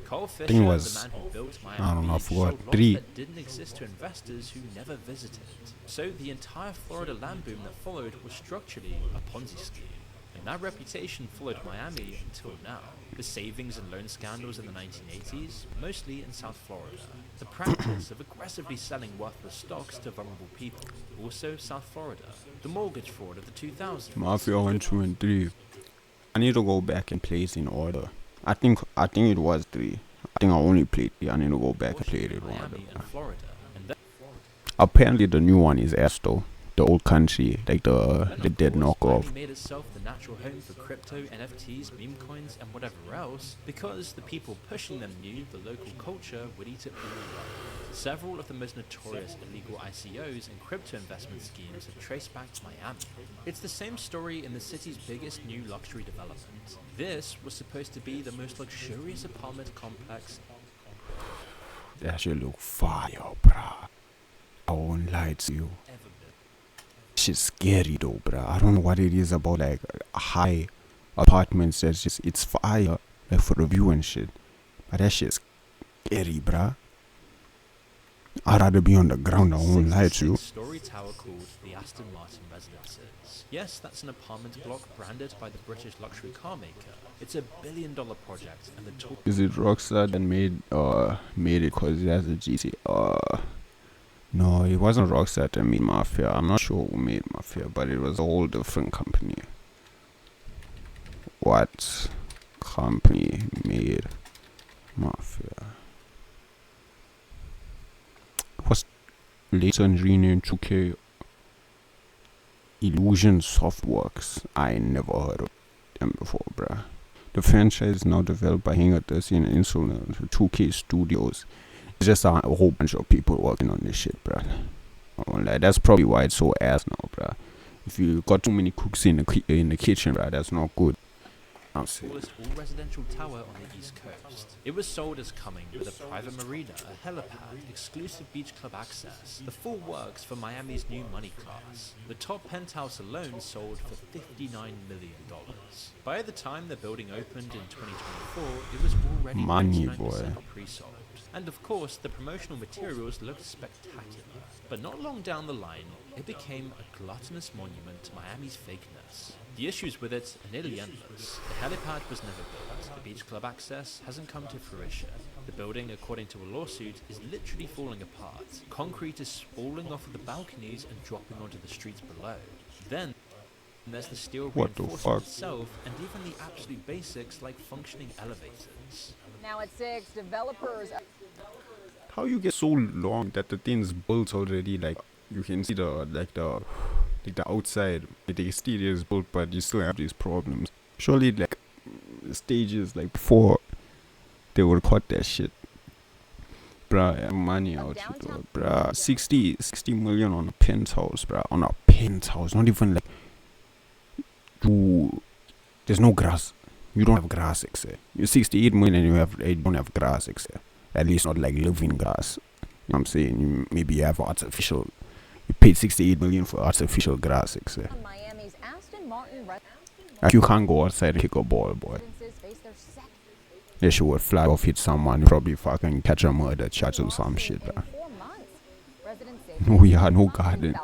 S2: Carl
S1: I think
S2: Fisher,
S1: it was,
S2: the man who built
S1: I don't know, I
S2: Miami,
S1: forgot,
S2: showed lots
S1: 3.
S2: that didn't exist to investors who never visited. So the entire Florida land boom that followed was structurally a Ponzi scheme. And that reputation followed Miami until now. The savings and loan scandals in the 1980s, mostly in South Florida. The practice of aggressively selling worthless stocks to vulnerable people, also South Florida. The mortgage fraud of the 2000s.
S1: Mafia 1, 2, and 3. I need to go back and play it in order. I think it was 3. I think I only played 3. I need to go back and play it in order. Apparently the new one is ass though. The old country, like the dead knockoff.
S2: Miami made itself the natural home for crypto, NFTs, meme coins, and whatever else, because the people pushing them knew the local culture would eat it all up. Several of the most notorious illegal ICOs and crypto investment schemes are traced back to Miami. It's the same story in the city's biggest new luxury development. This was supposed to be the most luxurious apartment complex.
S1: That shit look fire, bruh. I won't lie to you. Shit's scary though, bruh. I don't know what it is about like high apartments. That's just, it's fire, like for the view and shit. But that shit's scary, bruh. I'd rather be on the ground. I won't lie to you.
S2: Story tower called the Aston Martin Residences. Yes, that's an apartment block branded by the British luxury car maker. It's a $1 billion project, and the talk.
S1: Is it Rockstar that made it because it has a GT? No, it wasn't Rockstar that made Mafia. I'm not sure who made Mafia, but it was a whole different company. What company made Mafia? It was later renamed 2K. Illusion Softworks. I never heard of them before, bruh. The franchise is now developed by Hangar 13 and Insolent 2K Studios. It's just a whole bunch of people working on this shit, bruh. Like, that's probably why it's so ass now, bruh. If you got too many cooks in the kitchen, bruh, that's not good. I'm saying.
S2: Tallest all-residential tower on the East Coast. It was sold as coming with a private marina, a helipad, exclusive beach club access, the full works for Miami's new money class. The top penthouse alone sold for $59 million. By the time the building opened in 2024, it was already
S1: Money,
S2: 99%
S1: boy.
S2: pre-sold. And of course, the promotional materials looked spectacular. But not long down the line, it became a gluttonous monument to Miami's fakeness. The issues with it are nearly endless. The helipad was never built. The beach club access hasn't come to fruition. The building, according to a lawsuit, is literally falling apart. Concrete is falling off of the balconies and dropping onto the streets below. Then there's the steel
S1: What the
S2: reinforcement
S1: fuck?
S2: itself, and even the absolute basics like functioning elevators.
S10: Now at 6, developers.
S1: How you get so long that the thing's built already? Like you can see the outside, the exterior is built, but you still have these problems. Surely, like stages like before they would cut that shit. Bruh, money out here, though, bruh. 60 million on a penthouse, bruh. On a penthouse, not even like there's no grass. You don't have grass, etc. You're 68 million and you don't have grass, etc. At least not like living grass. You know what I'm saying? Maybe you have artificial. You paid 68 million for artificial grass, etc.
S10: Miami's Aston Martin
S1: Like you can't go outside and kick a ball, boy. They should would fly off, hit someone, probably fucking catch a murder charge or some shit, bruh. No yard, no garden.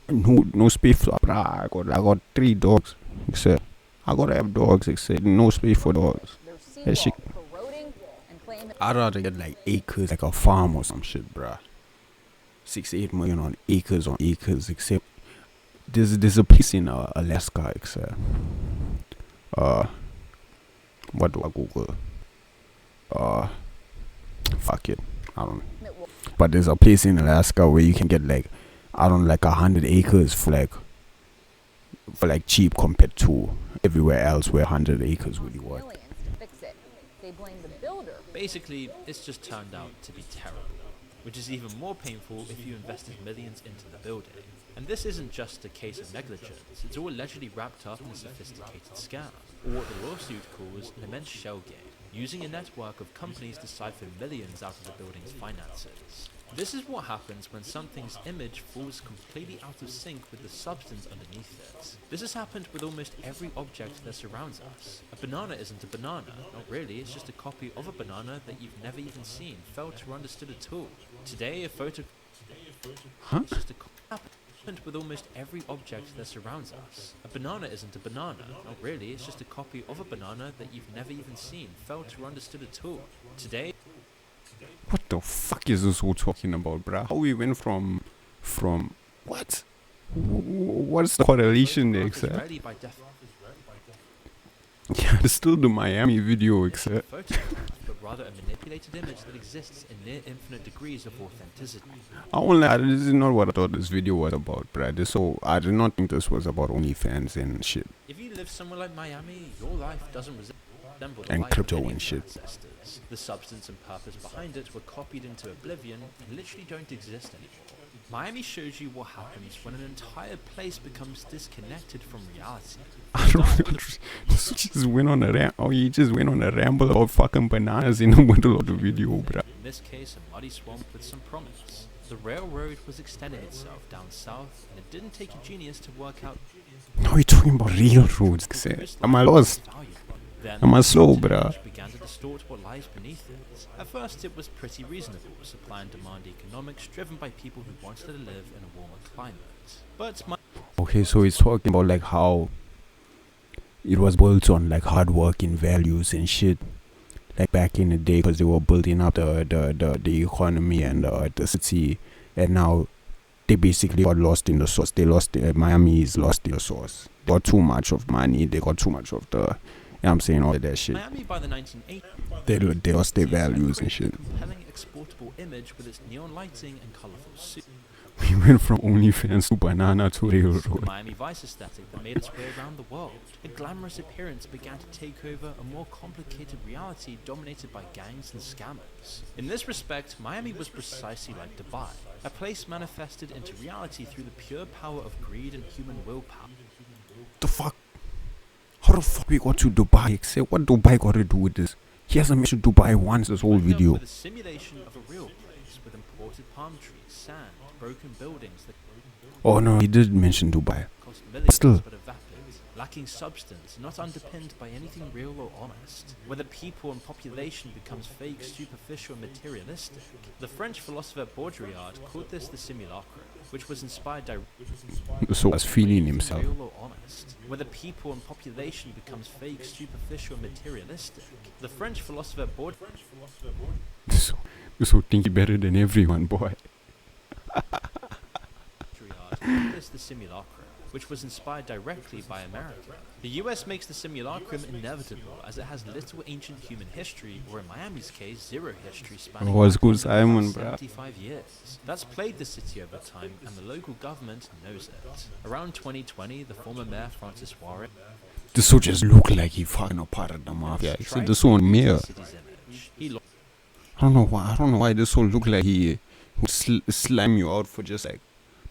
S1: No space for bruh. I got 3 dogs, etc. I gotta have dogs, etc. No space for dogs. That shit. I'd rather get like acres, like a farm or some shit, bruh. 6-8 million on acres, except there's a place in Alaska, etc. What do I Google? Fuck it, I don't know. But there's a place in Alaska where you can get like, I don't know, like 100 acres for like for like cheap compared to everywhere else where 100 acres would be worth.
S13: Millions to fix it. They blame the builder.
S2: Basically, it's just turned out to be terrible, which is even more painful if you invested millions into the building. And this isn't just a case of negligence, it's all allegedly wrapped up in a sophisticated scam, or what the lawsuit calls an immense shell game, using a network of companies to siphon millions out of the building's finances. This is what happens when something's image falls completely out of sync with the substance underneath it. This has happened with almost every object that surrounds us. A banana isn't a banana. Not really, it's just a copy of a banana that you've never even seen, felt or understood at all. Today, a photo...
S1: Huh?
S2: It's just a happened with almost every object that surrounds us. A banana isn't a banana. Not really, it's just a copy of a banana that you've never even seen, felt or understood at all. Today...
S1: What the fuck is this all talking about, bruh? How we went from what? What's the correlation there, sir? Yeah, it's still the Miami video, except.
S2: But rather a manipulated image that exists in near infinite degrees of authenticity.
S1: I won't lie, this is not what I thought this video was about, bruh. So I did not think this was about OnlyFans and shit.
S2: If you live somewhere like Miami, your life doesn't resemble the
S1: And
S2: life
S1: crypto
S2: of any
S1: and
S2: of
S1: shit.
S2: your ancestors. The substance and purpose behind it were copied into oblivion and literally don't exist anymore. Miami shows you what happens when an entire place becomes disconnected from reality.
S1: I don't know. This just went on a he just went on a ramble about fucking bananas in the middle of the video, bruh.
S2: In this case, a muddy swamp with some promise. The railroad was extending itself down south, and it didn't take a genius to work out.
S1: Now we're talking about railroads, am I lost?
S2: Then
S1: Am I slow,
S2: the
S1: bruh?
S2: image began to distort what lies beneath it. At first, it was pretty reasonable, supply and demand economics driven by people who wanted to live in a warmer climate. But
S1: Okay, so he's talking about like how it was built on like hard working values and shit, like back in the day, because they were building up the economy and the city, and now they basically got lost in the source. They lost Miami is lost in the source. They got too much of money. They got too much of the. I'm saying all of that shit.
S2: Miami by the 1980s,
S1: They lost their values and shit.
S2: compelling exportable image with its neon lighting and colorful suits.
S1: We went from OnlyFans to banana to
S2: The
S1: railroad.
S2: Miami Vice aesthetic that made its way around the world. A glamorous appearance began to take over a more complicated reality dominated by gangs and scammers. In this respect, Miami was precisely like Dubai, a place manifested into reality through the pure power of greed and human willpower.
S1: The fuck? How the fuck we got to Dubai? Except what Dubai got to do with this? He hasn't mentioned Dubai once this whole video.
S2: With a simulation of a real place with imported palm trees, sand, broken buildings that
S1: Oh no, he did mention Dubai.
S2: cost
S1: But
S2: millions
S1: still,
S2: but are vapid, lacking substance, not underpinned by anything real or honest, where the people and population becomes fake, superficial and materialistic. The French philosopher Baudrillard called this the simulacrum, which was inspired directly
S1: so was feeling himself.
S2: real or honest, where the people and population becomes fake, superficial and materialistic. The French philosopher Baudrillard
S1: So think he better than everyone, boy.
S2: called this the simulacrum, which was inspired directly by America. The US makes the simulacrum inevitable as it has little ancient human history, or in Miami's case, zero history spanning
S1: What's
S2: back
S1: good,
S2: over
S1: Simon, bruh?
S2: 75 years. That's plagued the city over time, and the local government knows it. Around 2020, the former mayor Francis Warren
S1: This will just look like he fucking a part of the mafia. So this one mayor.
S2: he
S1: I don't know why this will look like he would slam you out for just like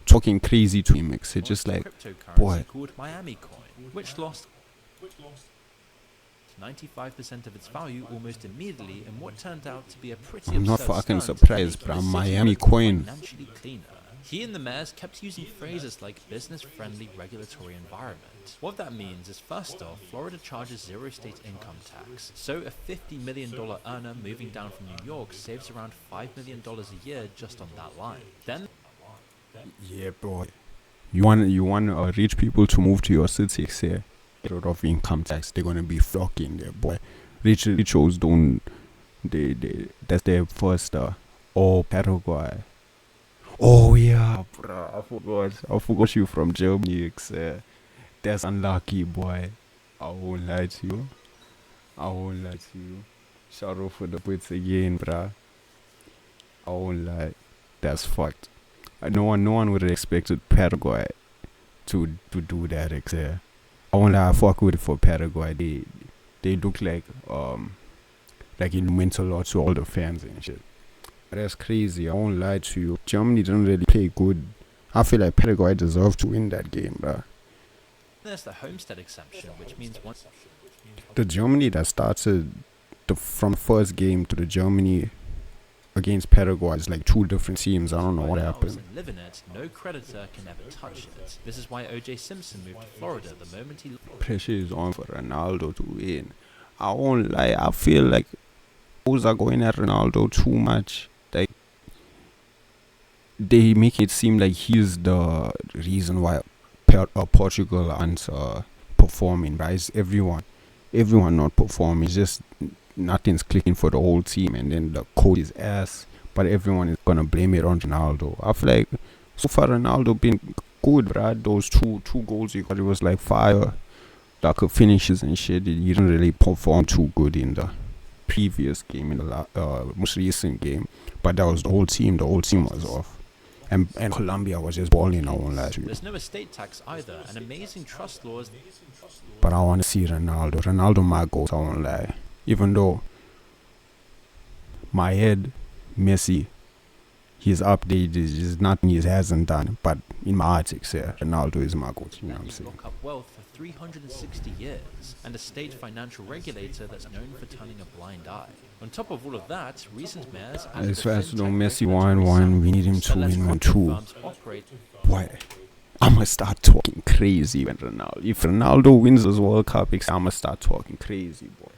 S1: talking crazy to him. It's just like,
S2: cryptocurrency
S1: boy.
S2: called Miami Coin, which lost 95% of its value almost immediately in what turned out to be a pretty
S1: I'm not
S2: absurd
S1: fucking
S2: stunt
S1: surprised,
S2: making
S1: bruh.
S2: the city
S1: Miami
S2: look
S1: Coin.
S2: financially cleaner. He and the mayors kept using phrases like business-friendly regulatory environment. What that means is, first off, Florida charges zero state income tax, so a $50 million earner moving down from New York saves around $5 million a year just on that line. Then
S1: Yeah, bro. You want rich people to move to your city, say, get rid of income tax. They're gonna be flocking there, boy. Richos don't. They that's their first. Oh, Paraguay. Oh yeah, bro. I forgot you from Germany. That's unlucky, boy. I won't lie to you. Shout out for the bits again, bruh. I won't lie. That's fucked. No one would have expected Paraguay to do that. Except I won't lie, I fuck with it for Paraguay. They look like it meant a lot to all the fans and shit. But that's crazy. I won't lie to you. Germany didn't really play good. I feel like Paraguay deserved to win that game, bro.
S2: There's the homestead exemption, which means once
S1: The Germany that started from first game to the Germany against Paraguay is like two different teams. I don't know what happened.
S2: and live in it, no creditor can ever touch it. This is why O.J. Simpson moved to Florida the moment he...
S1: Pressure is on for Ronaldo to win. I won't lie. I feel like those are going at Ronaldo too much. Like they make it seem like he's the reason why Portugal aren't performing. Right? It's everyone not performing. It's just nothing's clicking for the whole team, and then the coach is ass. But everyone is gonna blame it on Ronaldo. I feel like so far Ronaldo been good, right? Those two goals he got, it was like fire. Like finishes and shit. He didn't really perform too good in the previous game, in the most recent game. But that was the whole team. The whole team was off. And Colombia was just balling, I won't lie to you.
S2: There's no estate tax either, and amazing trust laws.
S1: But I want to see Ronaldo. Ronaldo my goals, I won't lie. Even though my head, Messi, he's up there, there's nothing he hasn't done. But in my heart, Ronaldo is my goal. You know what I'm saying?
S2: Lock up wealth for 360 years, and a state financial regulator that's known for turning a blind eye. On top of all of that, recent mayors...
S1: As fast as Messi won, we need him to win 1-2. Why? I'ma start talking crazy when Ronaldo... If Ronaldo wins this World Cup, I'ma start talking crazy, boy.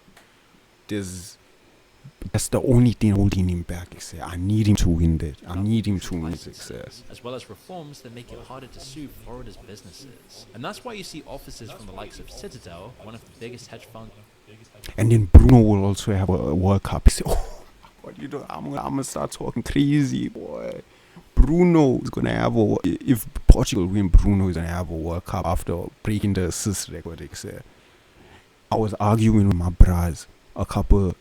S1: That's the only thing holding him back. I need him to win that. I need him to win success.
S2: As well as reforms that make it harder to sue Florida's businesses. And that's why you see offices from the likes of Citadel, one of the biggest hedge funds.
S1: And then Bruno will also have a World Cup. What you do? I'm gonna start talking crazy, boy. Bruno is gonna have if Portugal win, Bruno is gonna have a World Cup after breaking the assist record. I was arguing with my bras a couple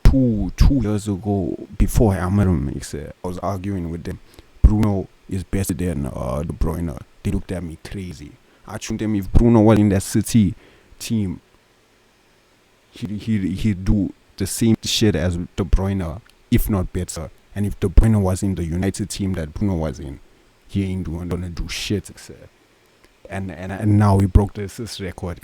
S1: 2 years ago before I met him. I was arguing with them. Bruno is better than De Bruyne. They looked at me crazy. I told them if Bruno was in that City team, he'd do the same shit as De Bruyne, if not better. And if De Bruyne was in the United team that Bruno was in, he ain't gonna do shit. And now he broke the assist record.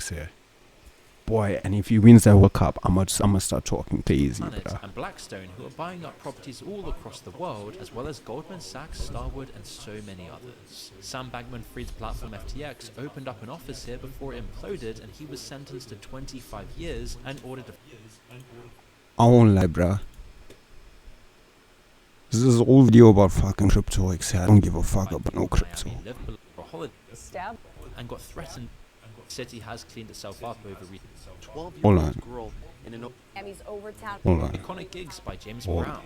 S1: Boy, and if he wins that World Cup, I'm gonna start talking crazy.
S2: And Blackstone, who are buying up properties all across the world, as well as Goldman Sachs, Starwood, and so many others. Sam Bankman-Fried's platform FTX opened up an office here before it imploded, and he was sentenced to 25 years and ordered to...
S1: I won't lie, bruh. This is all video about fucking crypto. I don't give a fuck about no crypto.
S2: And got threatened. City has cleaned itself up over recent
S1: 12-year-old
S2: girl in an
S1: Hold on.
S2: Iconic Gigs by James Brown.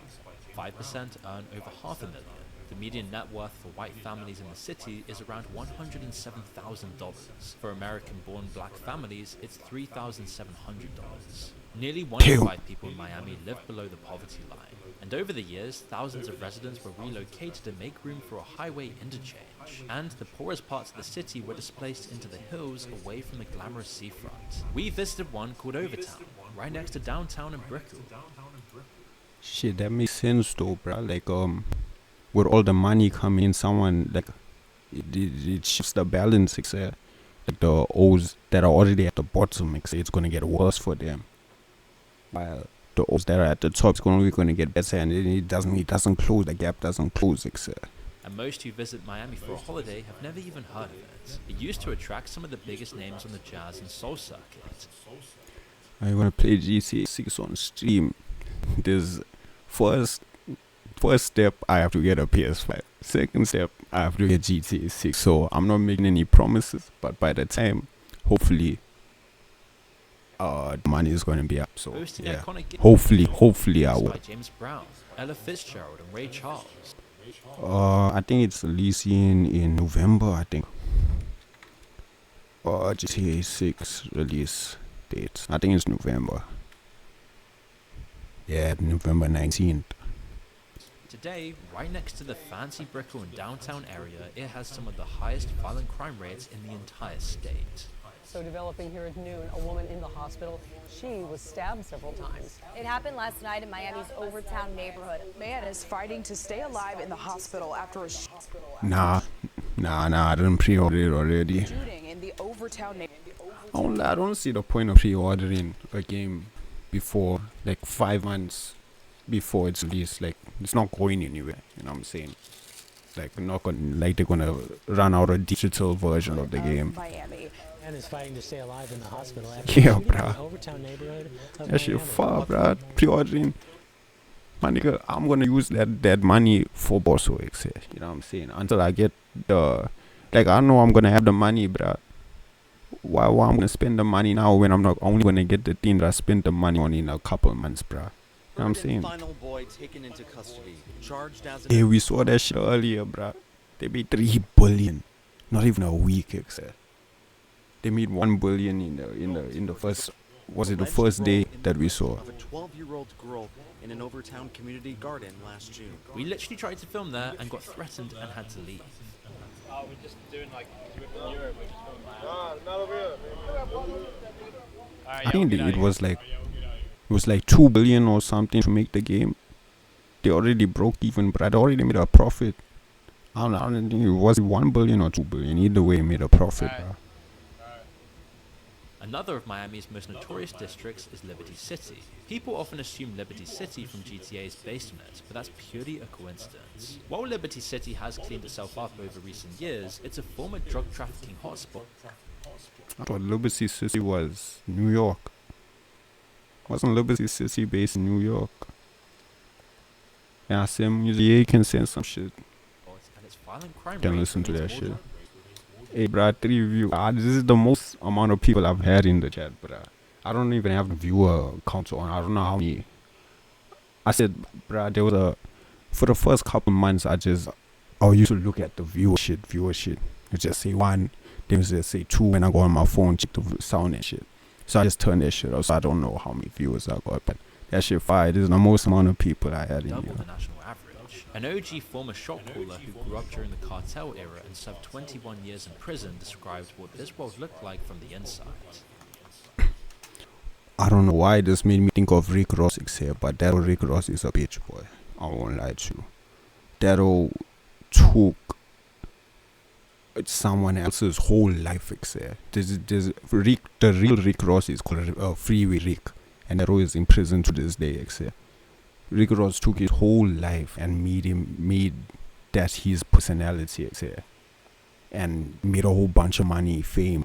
S2: 5% earn over $500,000. The median net worth for white families in the city is around $107,000. For American-born black families, it's $3,700. Nearly 1 in 5 people in Miami live below the poverty line. And over the years, thousands of residents were relocated to make room for a highway interchange. And the poorest parts of the city were displaced into the hills away from the glamorous seafront. We visited one called Overtown, right next to downtown in Brickell.
S1: Shit, that makes sense though, bruh. Like, with all the money coming in, someone, like, it shifts the balance, like the O's that are already at the bottom, it's gonna get worse for them. While the O's that are at the top, it's only gonna get better, and it doesn't close, the gap doesn't close,
S2: And most who visit Miami for a holiday have never even heard of it. It used to attract some of the biggest names on the jazz and soul circuit.
S1: I'm gonna play GTA 6 on stream. There's first step, I have to get a PS5. Second step, I have to get GTA 6. So I'm not making any promises, but by the time, hopefully, the money is gonna be up. So yeah, hopefully I will.
S2: By James Brown, Ella Fitzgerald, and Ray Charles.
S1: I think it's releasing in November, I think. GTA 6 release date. I think it's November. Yeah, November 19th.
S2: Today, right next to the fancy Brickell and downtown area, it has some of the highest violent crime rates in the entire state.
S10: So developing here at noon, a woman in the hospital. She was stabbed several times.
S14: It happened last night in Miami's Overtown neighborhood. A man is fighting to stay alive in the hospital after a
S1: Nah, I didn't pre-order it already.
S14: shooting in the Overtown neighborhood.
S1: I don't see the point of pre-ordering a game before, like 5 months before it's released. Like, it's not going anywhere, you know what I'm saying? Like, they're gonna run out a digital version of the game.
S14: Miami.
S15: Man is fighting to stay alive in the hospital after
S1: Yeah,
S15: shooting in the
S1: bruh.
S15: Overtown neighborhood of
S1: That shit
S15: Miami.
S1: far, bruh. Pre-ordering. My nigga, I'm gonna use that money for Bosso XL. You know what I'm saying? Until I get the... Like, I know I'm gonna have the money, bruh. Why I'm gonna spend the money now when I'm not only gonna get the thing that I spent the money on in a couple months, bruh? You know what I'm saying?
S16: Final boy taken into custody, charged as
S1: Hey, we saw that shit earlier, bruh. They made 3 billion. Not even a week, XL. They made 1 billion in the first... Was it the first day that we saw?
S16: of a 12-year-old girl in an Overtown community garden last June.
S2: We literally tried to film there and got threatened and had to leave.
S5: Oh, we're just doing like we're from Europe. We're just from not over here.
S1: I think it was like 2 billion or something to make the game. They already broke even, but I'd already made a profit. I don't think it was 1 billion or 2 billion. Either way, made a profit. Bro.
S2: Another of Miami's most notorious districts is Liberty City. People often assume Liberty City from GTA is based on it, but that's purely a coincidence. While Liberty City has cleaned itself up over recent years, it's a former drug trafficking hotspot.
S1: I thought Liberty City was New York. Wasn't Liberty City based in New York? Yeah, same music. Yeah, you can send some shit.
S2: And its violent crime
S1: Can
S2: rate
S1: listen to that
S2: remains
S1: shit.
S2: moderate.
S1: Hey, bruh, 3 view. This is the most amount of people I've had in the chat, bruh. I don't even have the viewer count on. I don't know how many. I said, bruh, there was a... For the first couple months, I used to look at the viewer shit. You just say 1, then just say 2, when I go on my phone, check the sound and shit. So I just turned that shit off, so I don't know how many viewers I got, but that shit fire. This is the most amount of people I had in
S2: Double
S1: here.
S2: the national average. An OG former shot caller who grew up during the cartel era and served 21 years in prison described what this world looked like from the inside.
S1: I don't know why this made me think of Rick Ross here, but that Rick Ross is a bitch, boy. I won't lie to you. That took someone else's whole life, here. The real Rick Ross is called Freeway Rick, and that is in prison to this day, here. Rick Ross took his whole life and made that his personality, here, and made a whole bunch of money, fame,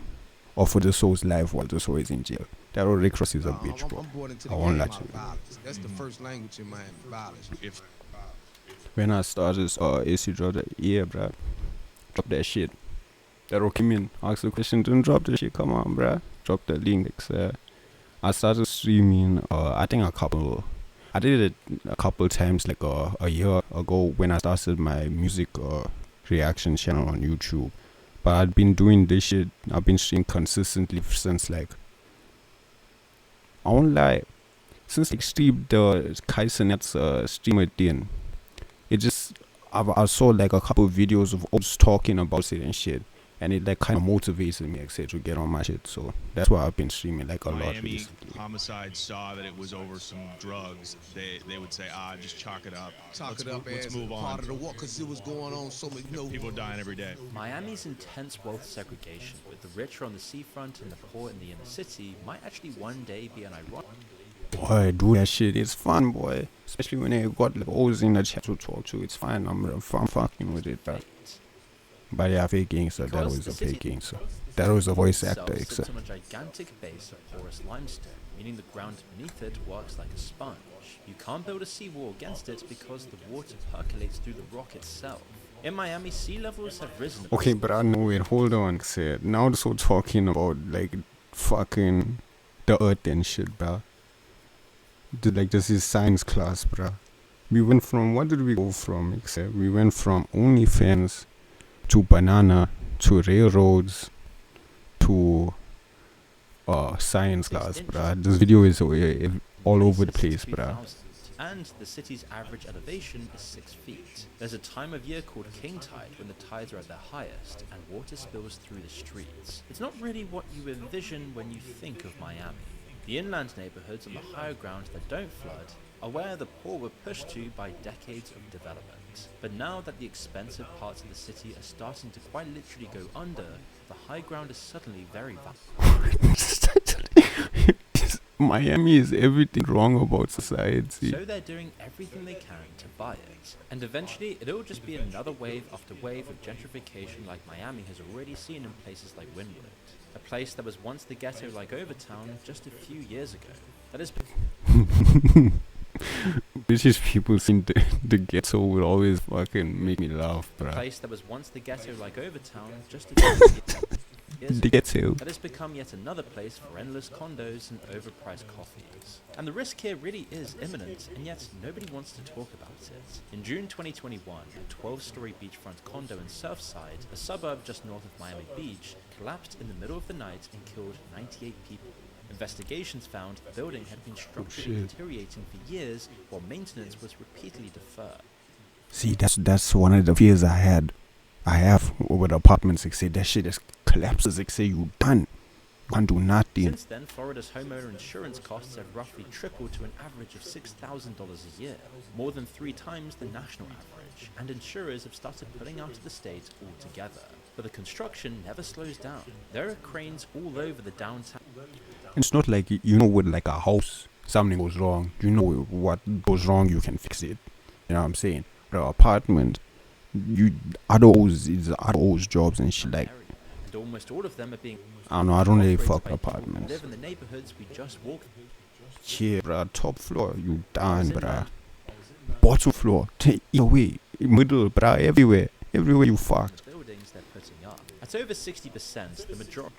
S1: off of the soul's life while the soul is in jail. That Rick Ross is a bitch, bro. I won't lie to you.
S17: That's the first language in Miami, violence.
S1: When I started AC drop that, yeah, bruh. Drop that shit. That came in, asked the question, don't drop the shit, come on, bruh. Drop the link. I started streaming, I did it a couple times, like a year ago when I started my music reaction channel on YouTube. But I've been doing this shit, I've been streaming consistently since, like, I won't lie, since like streamed the Kaisenet's streamer thing. It just, I saw like a couple of videos of us talking about it and shit, and it like kind of motivated me, etc., to get on my shit. So that's why I've been streaming like a lot
S18: Miami
S1: recently.
S18: Homicide saw that it was over some drugs. They would say, just chalk it up. Let's move on.
S17: Part of the walk, because it was going on so many.
S18: People dying every day.
S2: Miami's intense wealth segregation, with the rich on the seafront and the poor in the inner city, might actually one day be an ironic.
S1: Boy, do that shit. It's fun, boy. Especially when they got like always in the chat to talk to. It's fine. I'm fucking with it, but yeah, fake gangster. That was a fake gangster. That was a voice actor,
S2: Sits
S1: except.
S2: on a gigantic base of porous limestone, meaning the ground beneath it works like a sponge. You can't build a seawall against it because the water percolates through the rock itself. In Miami, sea levels have risen.
S1: Okay, but I know it. Hold on, said. Now they're so talking about like fucking the earth and shit, bruh. Like this is science class, bruh. We went from, what did we go from? Except we went from OnlyFans to banana to railroads to science class, bruh. This video is all over the place, bruh.
S2: and the city's average elevation is 6 feet. There's a time of year called king tide when the tides are at their highest and water spills through the streets. It's not really what you envision when you think of Miami. The inland neighborhoods on the higher ground that don't flood are where the poor were pushed to by decades of development. But now that the expensive parts of the city are starting to quite literally go under, the high ground is suddenly very valuable.
S1: Miami is everything wrong about society.
S2: So they're doing everything they can to buy it. And eventually, it'll just be another wave after wave of gentrification like Miami has already seen in places like Wynwood. A place that was once the ghetto like Overtown just a few years ago. That is...
S1: British people think the ghetto will always fucking make me laugh, bruh.
S2: A place that was once the ghetto like Overtown just a few years ago.
S1: The ghetto.
S2: That has become yet another place for endless condos and overpriced coffees. And the risk here really is imminent, and yet nobody wants to talk about it. In June 2021, a 12-story beachfront condo in Surfside, a suburb just north of Miami Beach, collapsed in the middle of the night and killed 98 people. Investigations found the building had been structurally deteriorating for years, while maintenance was repeatedly deferred.
S1: See, that's one of the fears I have with apartments. Like, say that shit just collapses. Like, say you done, you can't do nothing.
S2: Since then, Florida's homeowner insurance costs have roughly tripled to an average of $6,000 a year, more than 3 times the national average, and insurers have started pulling out of the state altogether. But the construction never slows down. There are cranes all over the downtown.
S1: It's not like, you know, with like a house, something goes wrong. You know what goes wrong, you can fix it. You know what I'm saying? But an apartment, it's jobs and shit like.
S2: And almost all of them are being.
S1: I don't know. I don't really fuck with apartments.
S2: Live in the neighborhoods we just walked.
S1: Yeah, bruh. Top floor, you done, bruh. Bottom floor, take away. Middle, bruh. Everywhere you fucked.
S2: Buildings they're putting up. At over 60%, the majority.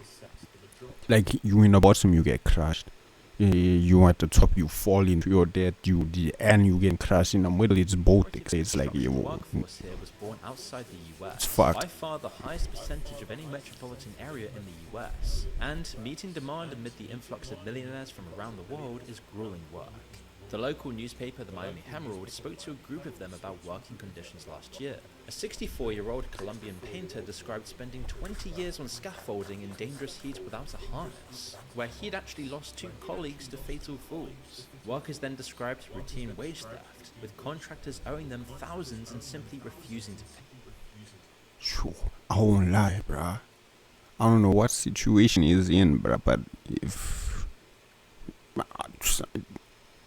S1: Like, you in the bottom, you get crushed. You at the top, you fall into your death. And you get crushed in the middle. It's both. It's like
S2: the workforce here was born outside the US.
S1: It's fucked.
S2: By far the highest percentage of any metropolitan area in the US. And meeting demand amid the influx of millionaires from around the world is grueling work. The local newspaper, the Miami Herald, spoke to a group of them about working conditions last year. A 64-year-old Colombian painter described spending 20 years on scaffolding in dangerous heat without a harness, where he'd actually lost 2 colleagues to fatal falls. Workers then described routine wage theft, with contractors owing them thousands and simply refusing to pay.
S1: Sure, I won't lie, bruh. I don't know what situation he's in, bruh, but if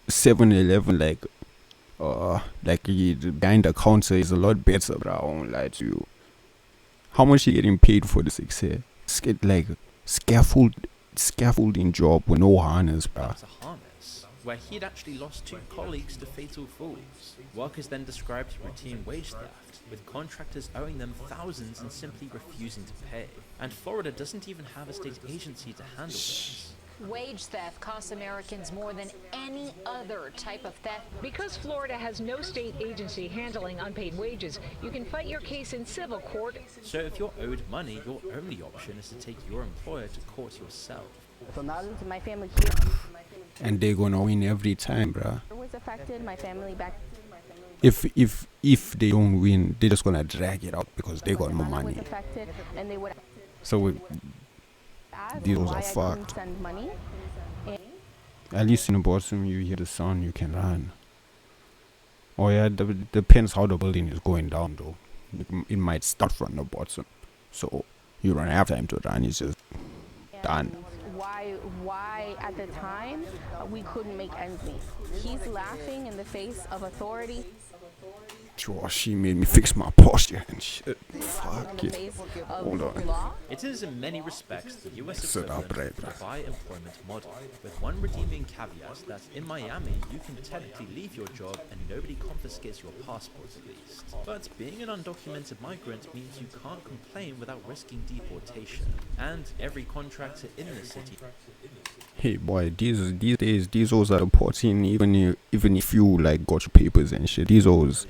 S1: 7-Eleven, like the guy in the counter is a lot better, bro. I won't lie to you. How much you getting paid for this here? Like scaffolding job with no harness, bro.
S2: A harness, where he'd actually lost 2 colleagues to fatal falls. Workers then described routine wage theft, with contractors owing them thousands and simply refusing to pay. And Florida doesn't even have a state agency to handle this.
S10: Wage theft costs Americans more than any other type of theft.
S19: Because Florida has no state agency handling unpaid wages, you can fight your case in civil court.
S2: So if you're owed money, your only option is to take your employer to court yourself.
S20: So now to my family here.
S1: And they're gonna win every time, bruh.
S20: Was affected, my family back.
S1: If they don't win, they're just gonna drag it out because they got more money.
S20: Affected, and they would.
S1: So these are fucked. At least in the bottom, you hear the sound, you can run. Oh yeah, depends how the building is going down though. It might start from the bottom, so you don't have time to run. It's just done.
S20: Why at the time we couldn't make ends meet? He's laughing in the face of authority.
S1: Sure, she made me fix my posture and shit. Fuck it. Hold on.
S2: It is in many respects the US equivalent of the buy employment model, with one redeeming caveat that in Miami you can technically leave your job and nobody confiscates your passport at least. But being an undocumented migrant means you can't complain without risking deportation. And every contractor in the city.
S1: Hey boy, these days these hoes are reporting even if you like got your papers and shit. These hoes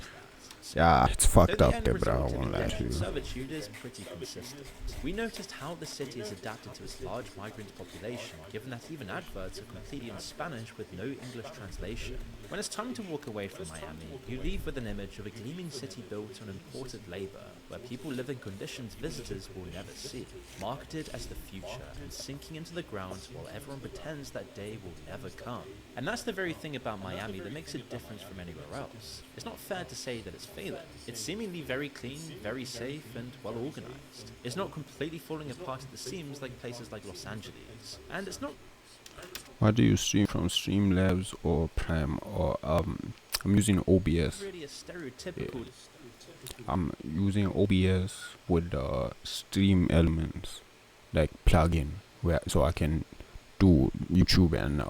S2: city.
S1: Yeah, it's fucked
S2: Though the
S1: up
S2: end
S1: there, bro. I
S2: result in
S1: won't lie to
S2: indentured
S1: you.
S2: servitude is pretty consistent. We noticed how the city is adapted to its large migrant population, given that even adverts are completely in Spanish with no English translation. When it's time to walk away from Miami, you leave with an image of a gleaming city built on imported labor, where people live in conditions visitors will never see, marketed as the future and sinking into the ground while everyone pretends that day will never come. And that's the very thing about Miami that makes it different from anywhere else. It's not fair to say that it's failing. It's seemingly very clean, very safe, and well organized. It's not completely falling apart at the seams like places like Los Angeles. And it's not...
S1: What do you stream from? Streamlabs or Prime or I'm using OBS.
S2: really a stereotypical...
S1: I'm using OBS with the stream elements like plugin where so I can do YouTube and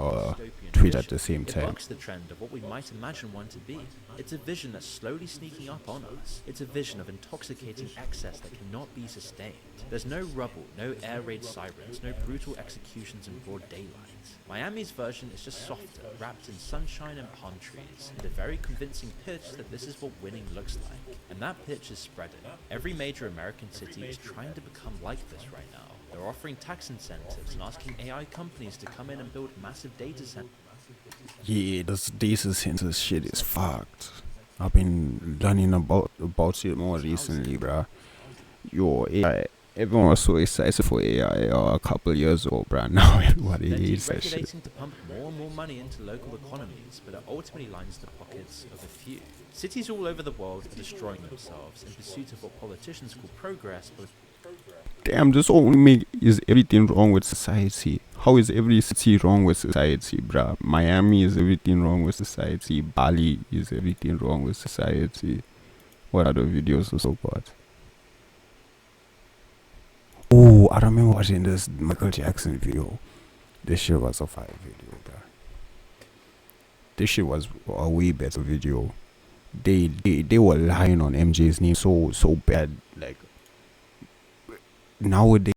S1: Twitch at the same
S2: It
S1: time.
S2: bucks the trend of what we might imagine one to be. It's a vision that's slowly sneaking up on us. It's a vision of intoxicating excess that cannot be sustained. There's no rubble, no air raid sirens, no brutal executions in broad daylight. Miami's version is just softer, wrapped in sunshine and palm trees, and a very convincing pitch that this is what winning looks like. And that pitch is spreading. Every major American city is trying to become like this right now. They're offering tax incentives and asking AI companies to come in and build massive data centers.
S1: Yeah, this data center shit is fucked. I've been learning about it more recently, bruh. Yo, AI. Everyone was so excited for AI a couple years ago, bruh. Now everybody
S2: They're
S1: hates that shit.
S2: deregulating to pump more and more money into local economies, but it ultimately lines the pockets of a few. Cities all over the world are destroying themselves in pursuit of what politicians call progress, but
S1: Damn, this only is everything wrong with society. How is every city wrong with society, bruh? Miami is everything wrong with society. Bali is everything wrong with society. What other videos are so bad? Oh, I remember watching this Michael Jackson video. This shit was a fire video, bruh. This shit was a way better video. They were lying on MJ's name so bad. Like nowadays